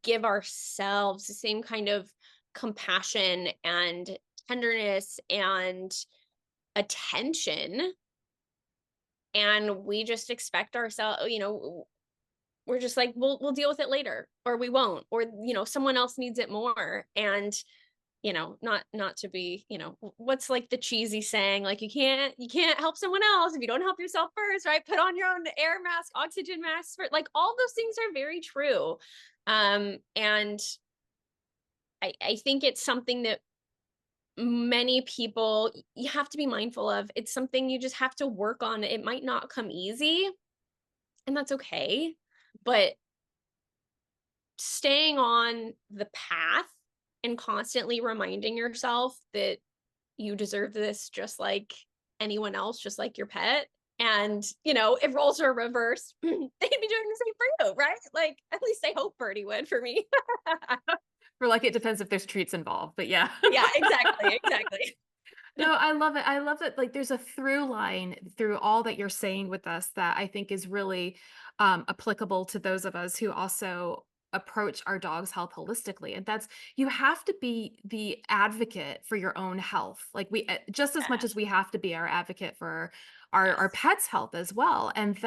give ourselves the same kind of compassion and tenderness and attention. And we just expect ourselves, we're just like, we'll deal with it later, or we won't, or, someone else needs it more. And, not to be, what's like the cheesy saying, like, you can't help someone else if you don't help yourself first, right? Put on your own air mask, oxygen mask, for like all those things are very true. And I think it's something that many people, you have to be mindful of. It's something you just have to work on. It might not come easy, and that's okay. But staying on the path and constantly reminding yourself that you deserve this just like anyone else, just like your pet. And, if roles are reversed, they'd be doing the same for you, right? Like, at least I hope Birdie would for me. For like it depends if there's treats involved, but yeah. Yeah, exactly. Exactly. No, I love it. I love that like there's a through line through all that you're saying with us that I think is really applicable to those of us who also approach our dog's health holistically. And that's you have to be the advocate for your own health. Like we just as much Yeah. as we have to be our advocate for our Yes. pets' health as well. And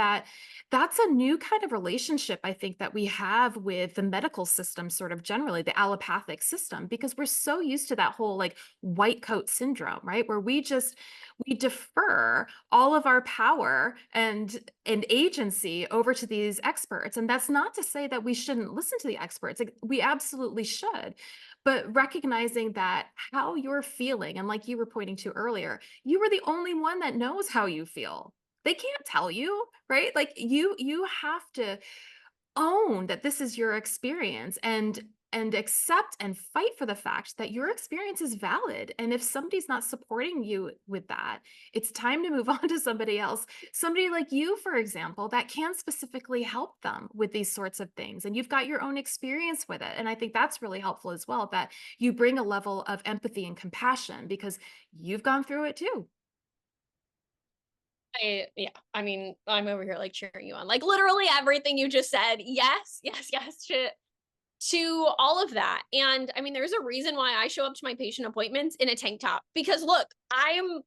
that's a new kind of relationship I think that we have with the medical system sort of generally, the allopathic system, because we're so used to that whole like white coat syndrome, right? Where we defer all of our power and agency over to these experts. And that's not to say that we shouldn't listen to the experts. Like, we absolutely should. But recognizing that how you're feeling, and like you were pointing to earlier, you are the only one that knows how you feel. They can't tell you, right? Like you have to own that this is your experience and accept and fight for the fact that your experience is valid. And if somebody's not supporting you with that, it's time to move on to somebody else, somebody like you, for example, that can specifically help them with these sorts of things, and you've got your own experience with it. And I think that's really helpful as well, that you bring a level of empathy and compassion because you've gone through it too. Yeah, I mean, I'm over here like cheering you on, like literally everything you just said. Yes, yes, yes, to all of that. And I mean, there's a reason why I show up to my patient appointments in a tank top, because look, I'm,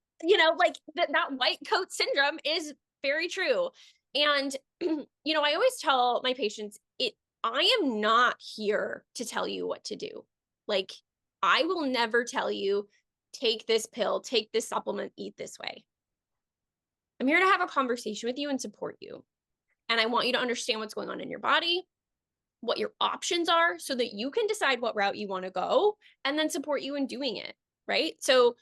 like that white coat syndrome is very true. And, I always tell my patients, I am not here to tell you what to do. Like, I will never tell you, take this pill, take this supplement, eat this way. I'm here to have a conversation with you and support you. And I want you to understand what's going on in your body, what your options are, so that you can decide what route you want to go and then support you in doing it. Right. So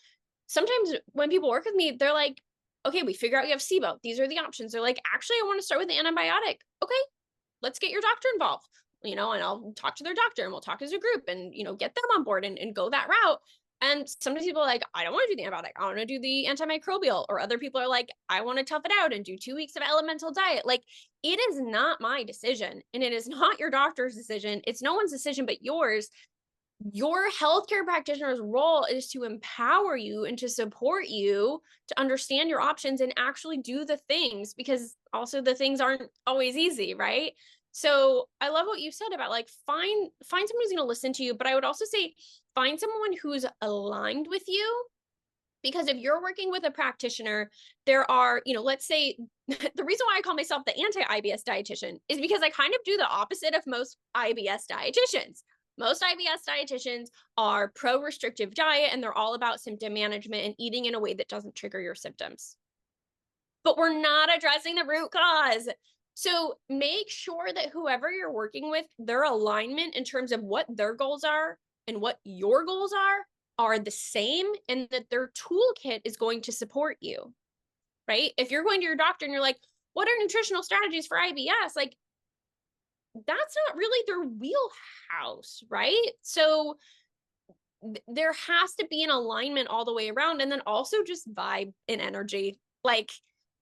sometimes when people work with me, they're like, okay, we figure out you have SIBO. These are the options. They're like, actually, I want to start with the antibiotic. Okay, let's get your doctor involved. and I'll talk to their doctor and we'll talk as a group and, get them on board and go that route. And sometimes people are like, I don't want to do the antibiotic. I want to do the antimicrobial. Or other people are like, I want to tough it out and do 2 weeks of elemental diet. Like, it is not my decision and it is not your doctor's decision. It's no one's decision but yours. Your healthcare practitioner's role is to empower you and to support you to understand your options and actually do the things, because also the things aren't always easy, right? So I love what you said about like find someone who's going to listen to you, but I would also say find someone who's aligned with you, because if you're working with a practitioner, there are, let's say the reason why I call myself the anti-IBS dietitian is because I kind of do the opposite of most IBS dietitians. Most IBS dietitians are pro-restrictive diet and they're all about symptom management and eating in a way that doesn't trigger your symptoms. But we're not addressing the root cause. So make sure that whoever you're working with, their alignment in terms of what their goals are and what your goals are the same, and that their toolkit is going to support you, right? If you're going to your doctor and you're like, what are nutritional strategies for IBS? Like, that's not really their wheelhouse, right? So there has to be an alignment all the way around, and then also just vibe and energy. Like,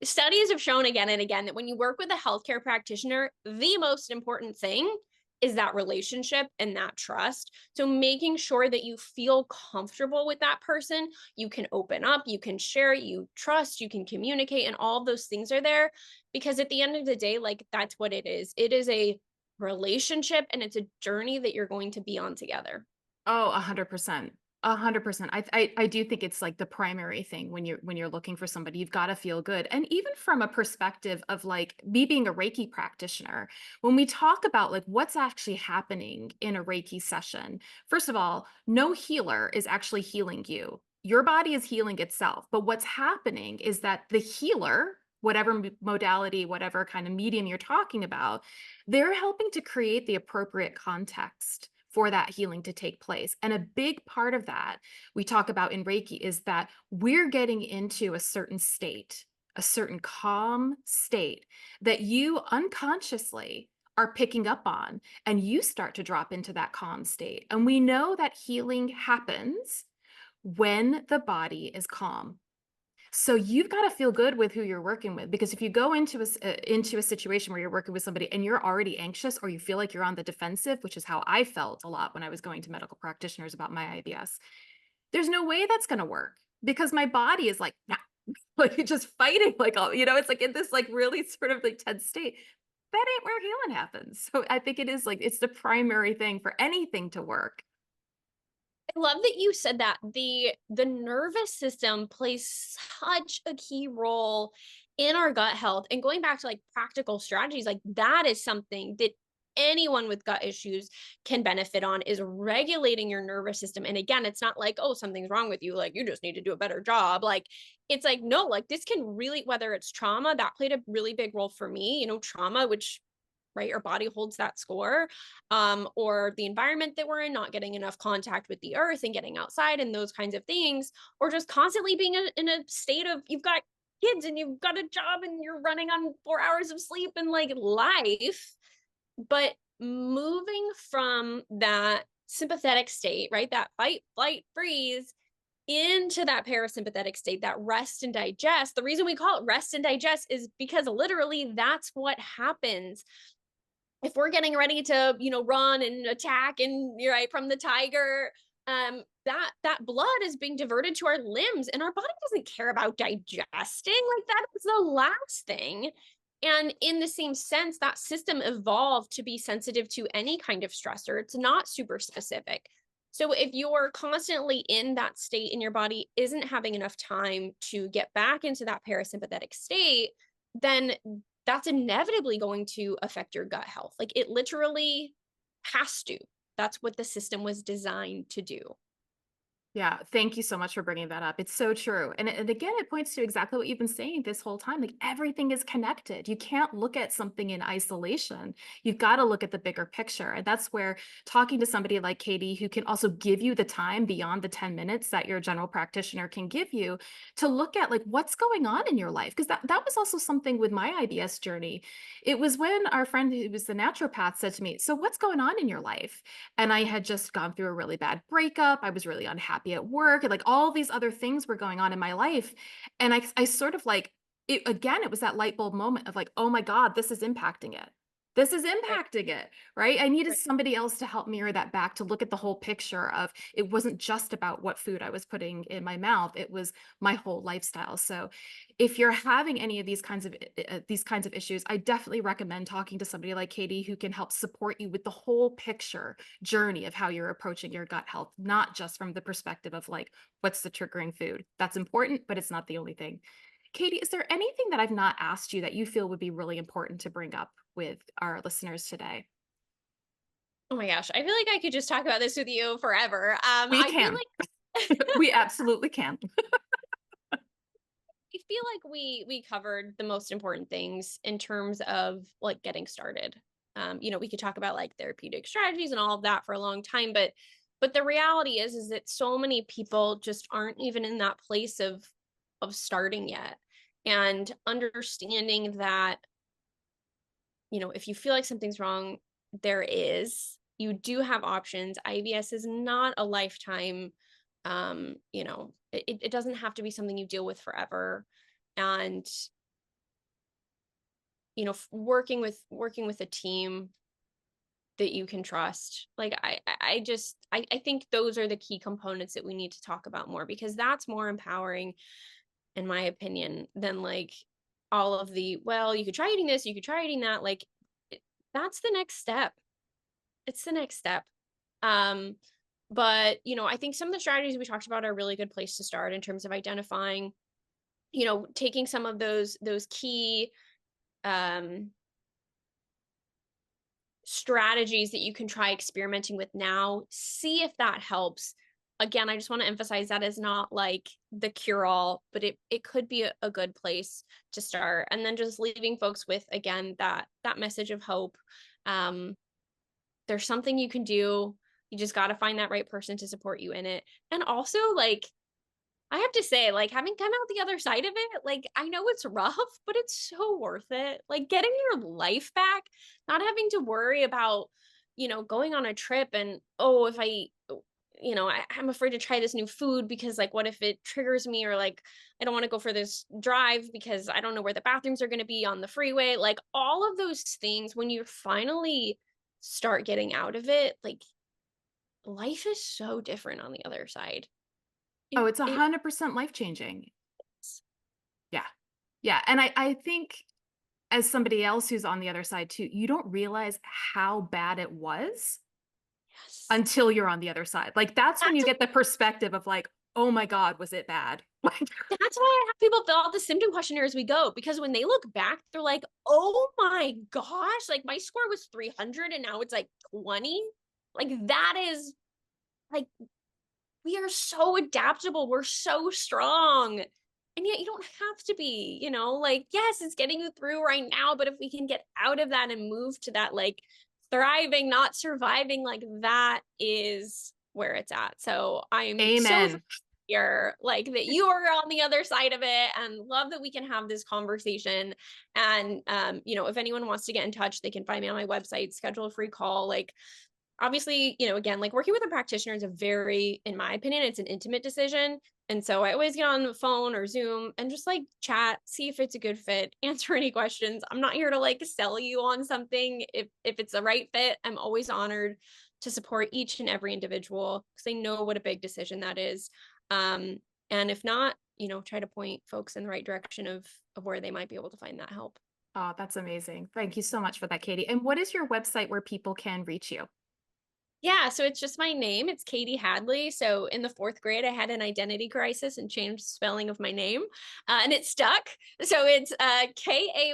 studies have shown again and again that when you work with a healthcare practitioner, the most important thing is that relationship and that trust. So making sure that you feel comfortable with that person, you can open up, you can share, you trust, you can communicate, and all those things are there. Because at the end of the day, like, that's what it is. It is a relationship and it's a journey that you're going to be on together. Oh, 100%. 100%. I do think it's like the primary thing when you're looking for somebody, you've got to feel good. And even from a perspective of like me being a Reiki practitioner, when we talk about like what's actually happening in a Reiki session, first of all, no healer is actually healing you. Your body is healing itself. But what's happening is that the healer, whatever modality, whatever kind of medium you're talking about, they're helping to create the appropriate context for that healing to take place. And a big part of that we talk about in Reiki is that we're getting into a certain state, a certain calm state that you unconsciously are picking up on, and you start to drop into that calm state. And we know that healing happens when the body is calm. So you've got to feel good with who you're working with, because if you go into a situation where you're working with somebody and you're already anxious, or you feel like you're on the defensive, which is how I felt a lot when I was going to medical practitioners about my IBS, there's no way that's going to work, because my body is like, nah, like just fighting, like, all, it's like in this like really sort of like tense state. That ain't where healing happens. So I think it is like, it's the primary thing for anything to work. I love that you said that. The nervous system plays such a key role in our gut health. And going back to like practical strategies, like that is something that anyone with gut issues can benefit on, is regulating your nervous system. And again, it's not like, oh, something's wrong with you, like you just need to do a better job. Like, it's like, no, like this can really, whether it's trauma, that played a really big role for me, trauma, which, right, our body holds that score, or the environment that we're in, not getting enough contact with the earth and getting outside and those kinds of things, or just constantly being in a state of, you've got kids and you've got a job and you're running on 4 hours of sleep and like life. But moving from that sympathetic state, right, that fight, flight, freeze, into that parasympathetic state, that rest and digest. The reason we call it rest and digest is because literally that's what happens if we're getting ready to, run and attack and you're right from the tiger. That blood is being diverted to our limbs, and our body doesn't care about digesting. Like, that is the last thing. And in the same sense, that system evolved to be sensitive to any kind of stressor. It's not super specific. So if you're constantly in that state and your body isn't having enough time to get back into that parasympathetic state, then that's inevitably going to affect your gut health. Like, it literally has to. That's what the system was designed to do. Yeah, thank you so much for bringing that up. It's so true. And again, it points to exactly what you've been saying this whole time. Like everything is connected. You can't look at something in isolation. You've got to look at the bigger picture. And that's where talking to somebody like Kaytee, who can also give you the time beyond the 10 minutes that your general practitioner can give you to look at like what's going on in your life. Because that was also something with my IBS journey. It was when our friend who was the naturopath said to me, "So what's going on in your life?" And I had just gone through a really bad breakup. I was really unhappy at work. And like all these other things were going on in my life. And I sort of like, it was that light bulb moment of like, oh my God, this is impacting it. This is Right. impacting it, right? I needed Right. somebody else to help mirror that back to look at the whole picture of it wasn't just about what food I was putting in my mouth. It was my whole lifestyle. So if you're having any of these kinds of issues, I definitely recommend talking to somebody like Kaytee who can help support you with the whole picture journey of how you're approaching your gut health, not just from the perspective of like, what's the triggering food? That's important, but it's not the only thing. Kaytee, is there anything that I've not asked you that you feel would be really important to bring up with our listeners today? Oh my gosh, I feel like I could just talk about this with you forever. We can. We absolutely can. I feel like we covered the most important things in terms of like getting started. We could talk about like therapeutic strategies and all of that for a long time, but the reality is that so many people just aren't even in that place of starting yet. And understanding that, if you feel like something's wrong, you do have options. IBS is not a lifetime. It doesn't have to be something you deal with forever. And working with a team that you can trust, like I think those are the key components that we need to talk about more, because that's more empowering in my opinion than like all of the, well, you could try eating this, you could try eating that, like that's the next step. It's the next step. um but I think some of the strategies we talked about are a really good place to start in terms of identifying, taking some of those key um strategies that you can try experimenting with now, see if that helps. Again, I just want to emphasize that is not like the cure all, but it could be a good place to start. And then just leaving folks with, again, that message of hope. um there's something you can do. You just got to find that right person to support you in it. And also, like, I have to say, like, having come out the other side of it, like, I know it's rough, but it's so worth it. Like, getting your life back, not having to worry about, going on a trip and, oh, if I'm afraid to try this new food because, like, what if it triggers me? Or, like, I don't want to go for this drive because I don't know where the bathrooms are going to be on the freeway. Like, all of those things, when you finally start getting out of it, like, life is so different on the other side. Oh, It, it's it 100% life changing. Yeah. Yeah. And I think as somebody else who's on the other side too, you don't realize how bad it was Yes. until you're on the other side. Like that's when you That's get the perspective of like, oh my God, was it bad? Like, that's why I have people fill out the symptom questionnaire as we go, because when they look back, they're like, "Oh my gosh, like my score was 300 and now it's like 20." Like that is like, we are so adaptable, we're so strong. And yet you don't have to be, like, yes, it's getting you through right now, but if we can get out of that and move to that like thriving, not surviving, like that is where it's at. So I'm so amen. here, like that you are on the other side of it, and love that we can have this conversation. And if anyone wants to get in touch, they can find me on my website, schedule a free call. Like, obviously, again, like working with a practitioner is a very, in my opinion, it's an intimate decision. And so I always get on the phone or Zoom and just like chat, see if it's a good fit, answer any questions. I'm not here to like sell you on something. If it's the right fit, I'm always honored to support each and every individual because I know what a big decision that is. Um, and if not, try to point folks in the right direction of where they might be able to find that help. Oh, that's amazing. Thank you so much for that, Kaytee. And what is your website where people can reach you? Yeah, so it's just my name. It's Kaytee Hadley. So in the fourth grade, I had an identity crisis and changed the spelling of my name, and it stuck. So it's Kaytee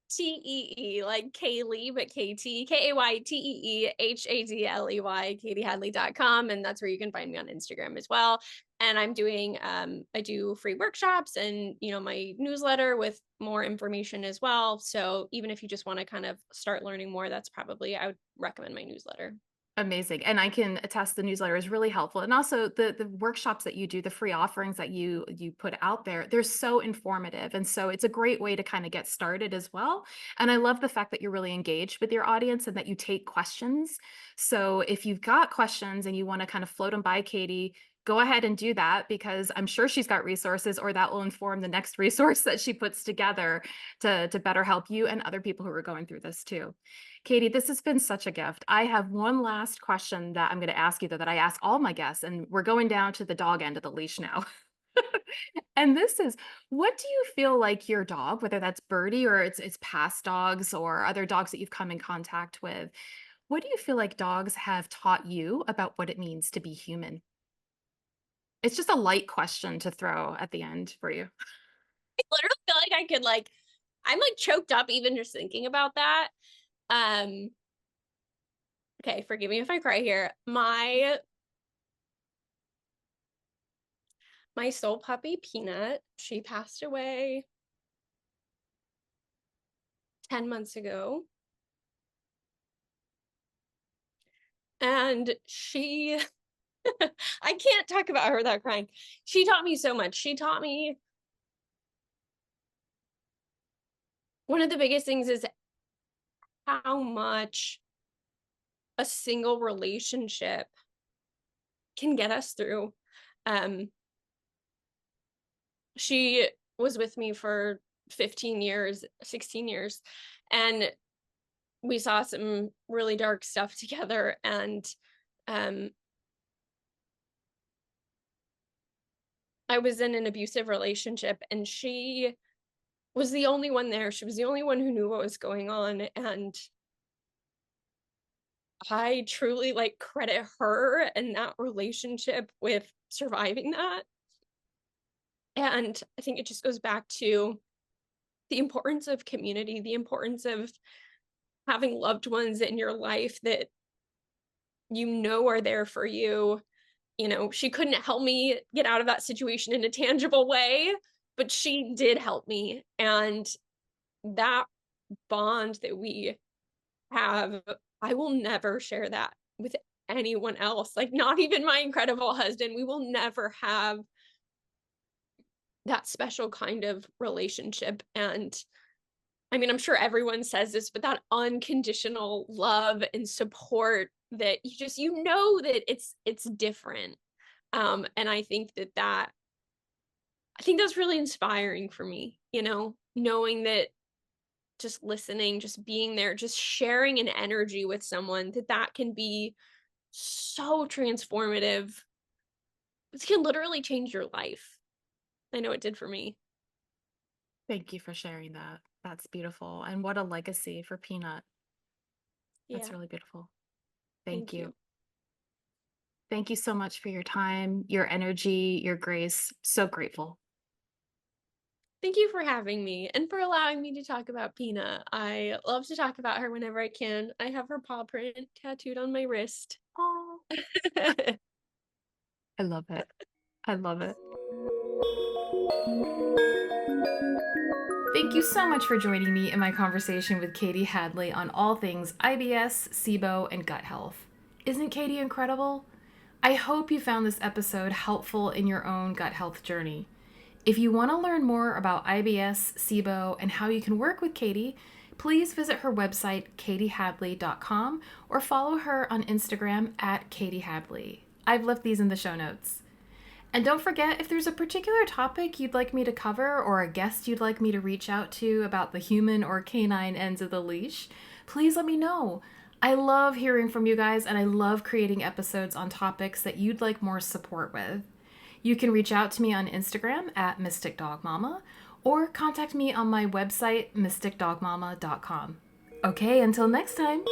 Kaytee, like Kaylee, but Kaytee, KayteeHadley, KayteeHadley.com. And that's where you can find me on Instagram as well. And I'm doing, I do free workshops and, my newsletter with more information as well. So even if you just want to kind of start learning more, I would recommend my newsletter. Amazing. And I can attest the newsletter is really helpful. And also the workshops that you do, the free offerings that you put out there, they're so informative. And so it's a great way to kind of get started as well. And I love the fact that you're really engaged with your audience and that you take questions. So if you've got questions and you want to kind of float them by Kaytee, go ahead and do that, because I'm sure she's got resources, or that will inform the next resource that she puts together to better help you and other people who are going through this too. Kaytee, this has been such a gift. I have one last question that I'm going to ask you, though, that I ask all my guests, and we're going down to the dog end of the leash now. And this is, what do you feel like your dog, whether that's Birdie or it's past dogs or other dogs that you've come in contact with, what do you feel like dogs have taught you about what it means to be human? It's just a light question to throw at the end for you. I literally feel like I'm like choked up even just thinking about that. Um, okay, forgive me if I cry here. My soul puppy, Peanut, she passed away 10 months ago. And I can't talk about her without crying. She taught me so much. She taught me one of the biggest things is how much a single relationship can get us through. She was with me for 15 years, 16 years, and we saw some really dark stuff together. And I was in an abusive relationship, and she was the only one there. She was the only one who knew what was going on. And I truly credit her and that relationship with surviving that. And I think it just goes back to the importance of community, the importance of having loved ones in your life that are there for you. She couldn't help me get out of that situation in a tangible way, but she did help me. And that bond that we have, I will never share that with anyone else. Like, not even my incredible husband. We will never have that special kind of relationship. And I mean, I'm sure everyone says this, but that unconditional love and support that that it's different. And I think that's really inspiring for me, knowing that, just listening, just being there, just sharing an energy with someone, that can be so transformative. It can literally change your life. I know it did for me. Thank you for sharing that. That's beautiful. And what a legacy for Peanut. That's Yeah. really beautiful. Thank Thank you. you. Thank you so much for your time, your energy, your grace. So grateful. Thank you for having me and for allowing me to talk about Peanut. I love to talk about her whenever I can. I have her paw print tattooed on my wrist. Oh, I love it. I love it. Thank you so much for joining me in my conversation with Kaytee Hadley on all things IBS, SIBO, and gut health. Isn't Kaytee incredible? I hope you found this episode helpful in your own gut health journey. If you want to learn more about IBS, SIBO, and how you can work with Kaytee, please visit her website, KayteeHadley.com, or follow her on Instagram at Kaytee Hadley. I've left these in the show notes. And don't forget, if there's a particular topic you'd like me to cover or a guest you'd like me to reach out to about the human or canine ends of the leash, please let me know. I love hearing from you guys, and I love creating episodes on topics that you'd like more support with. You can reach out to me on Instagram at MysticDogMama, or contact me on my website, mysticdogmama.com. Okay, until next time.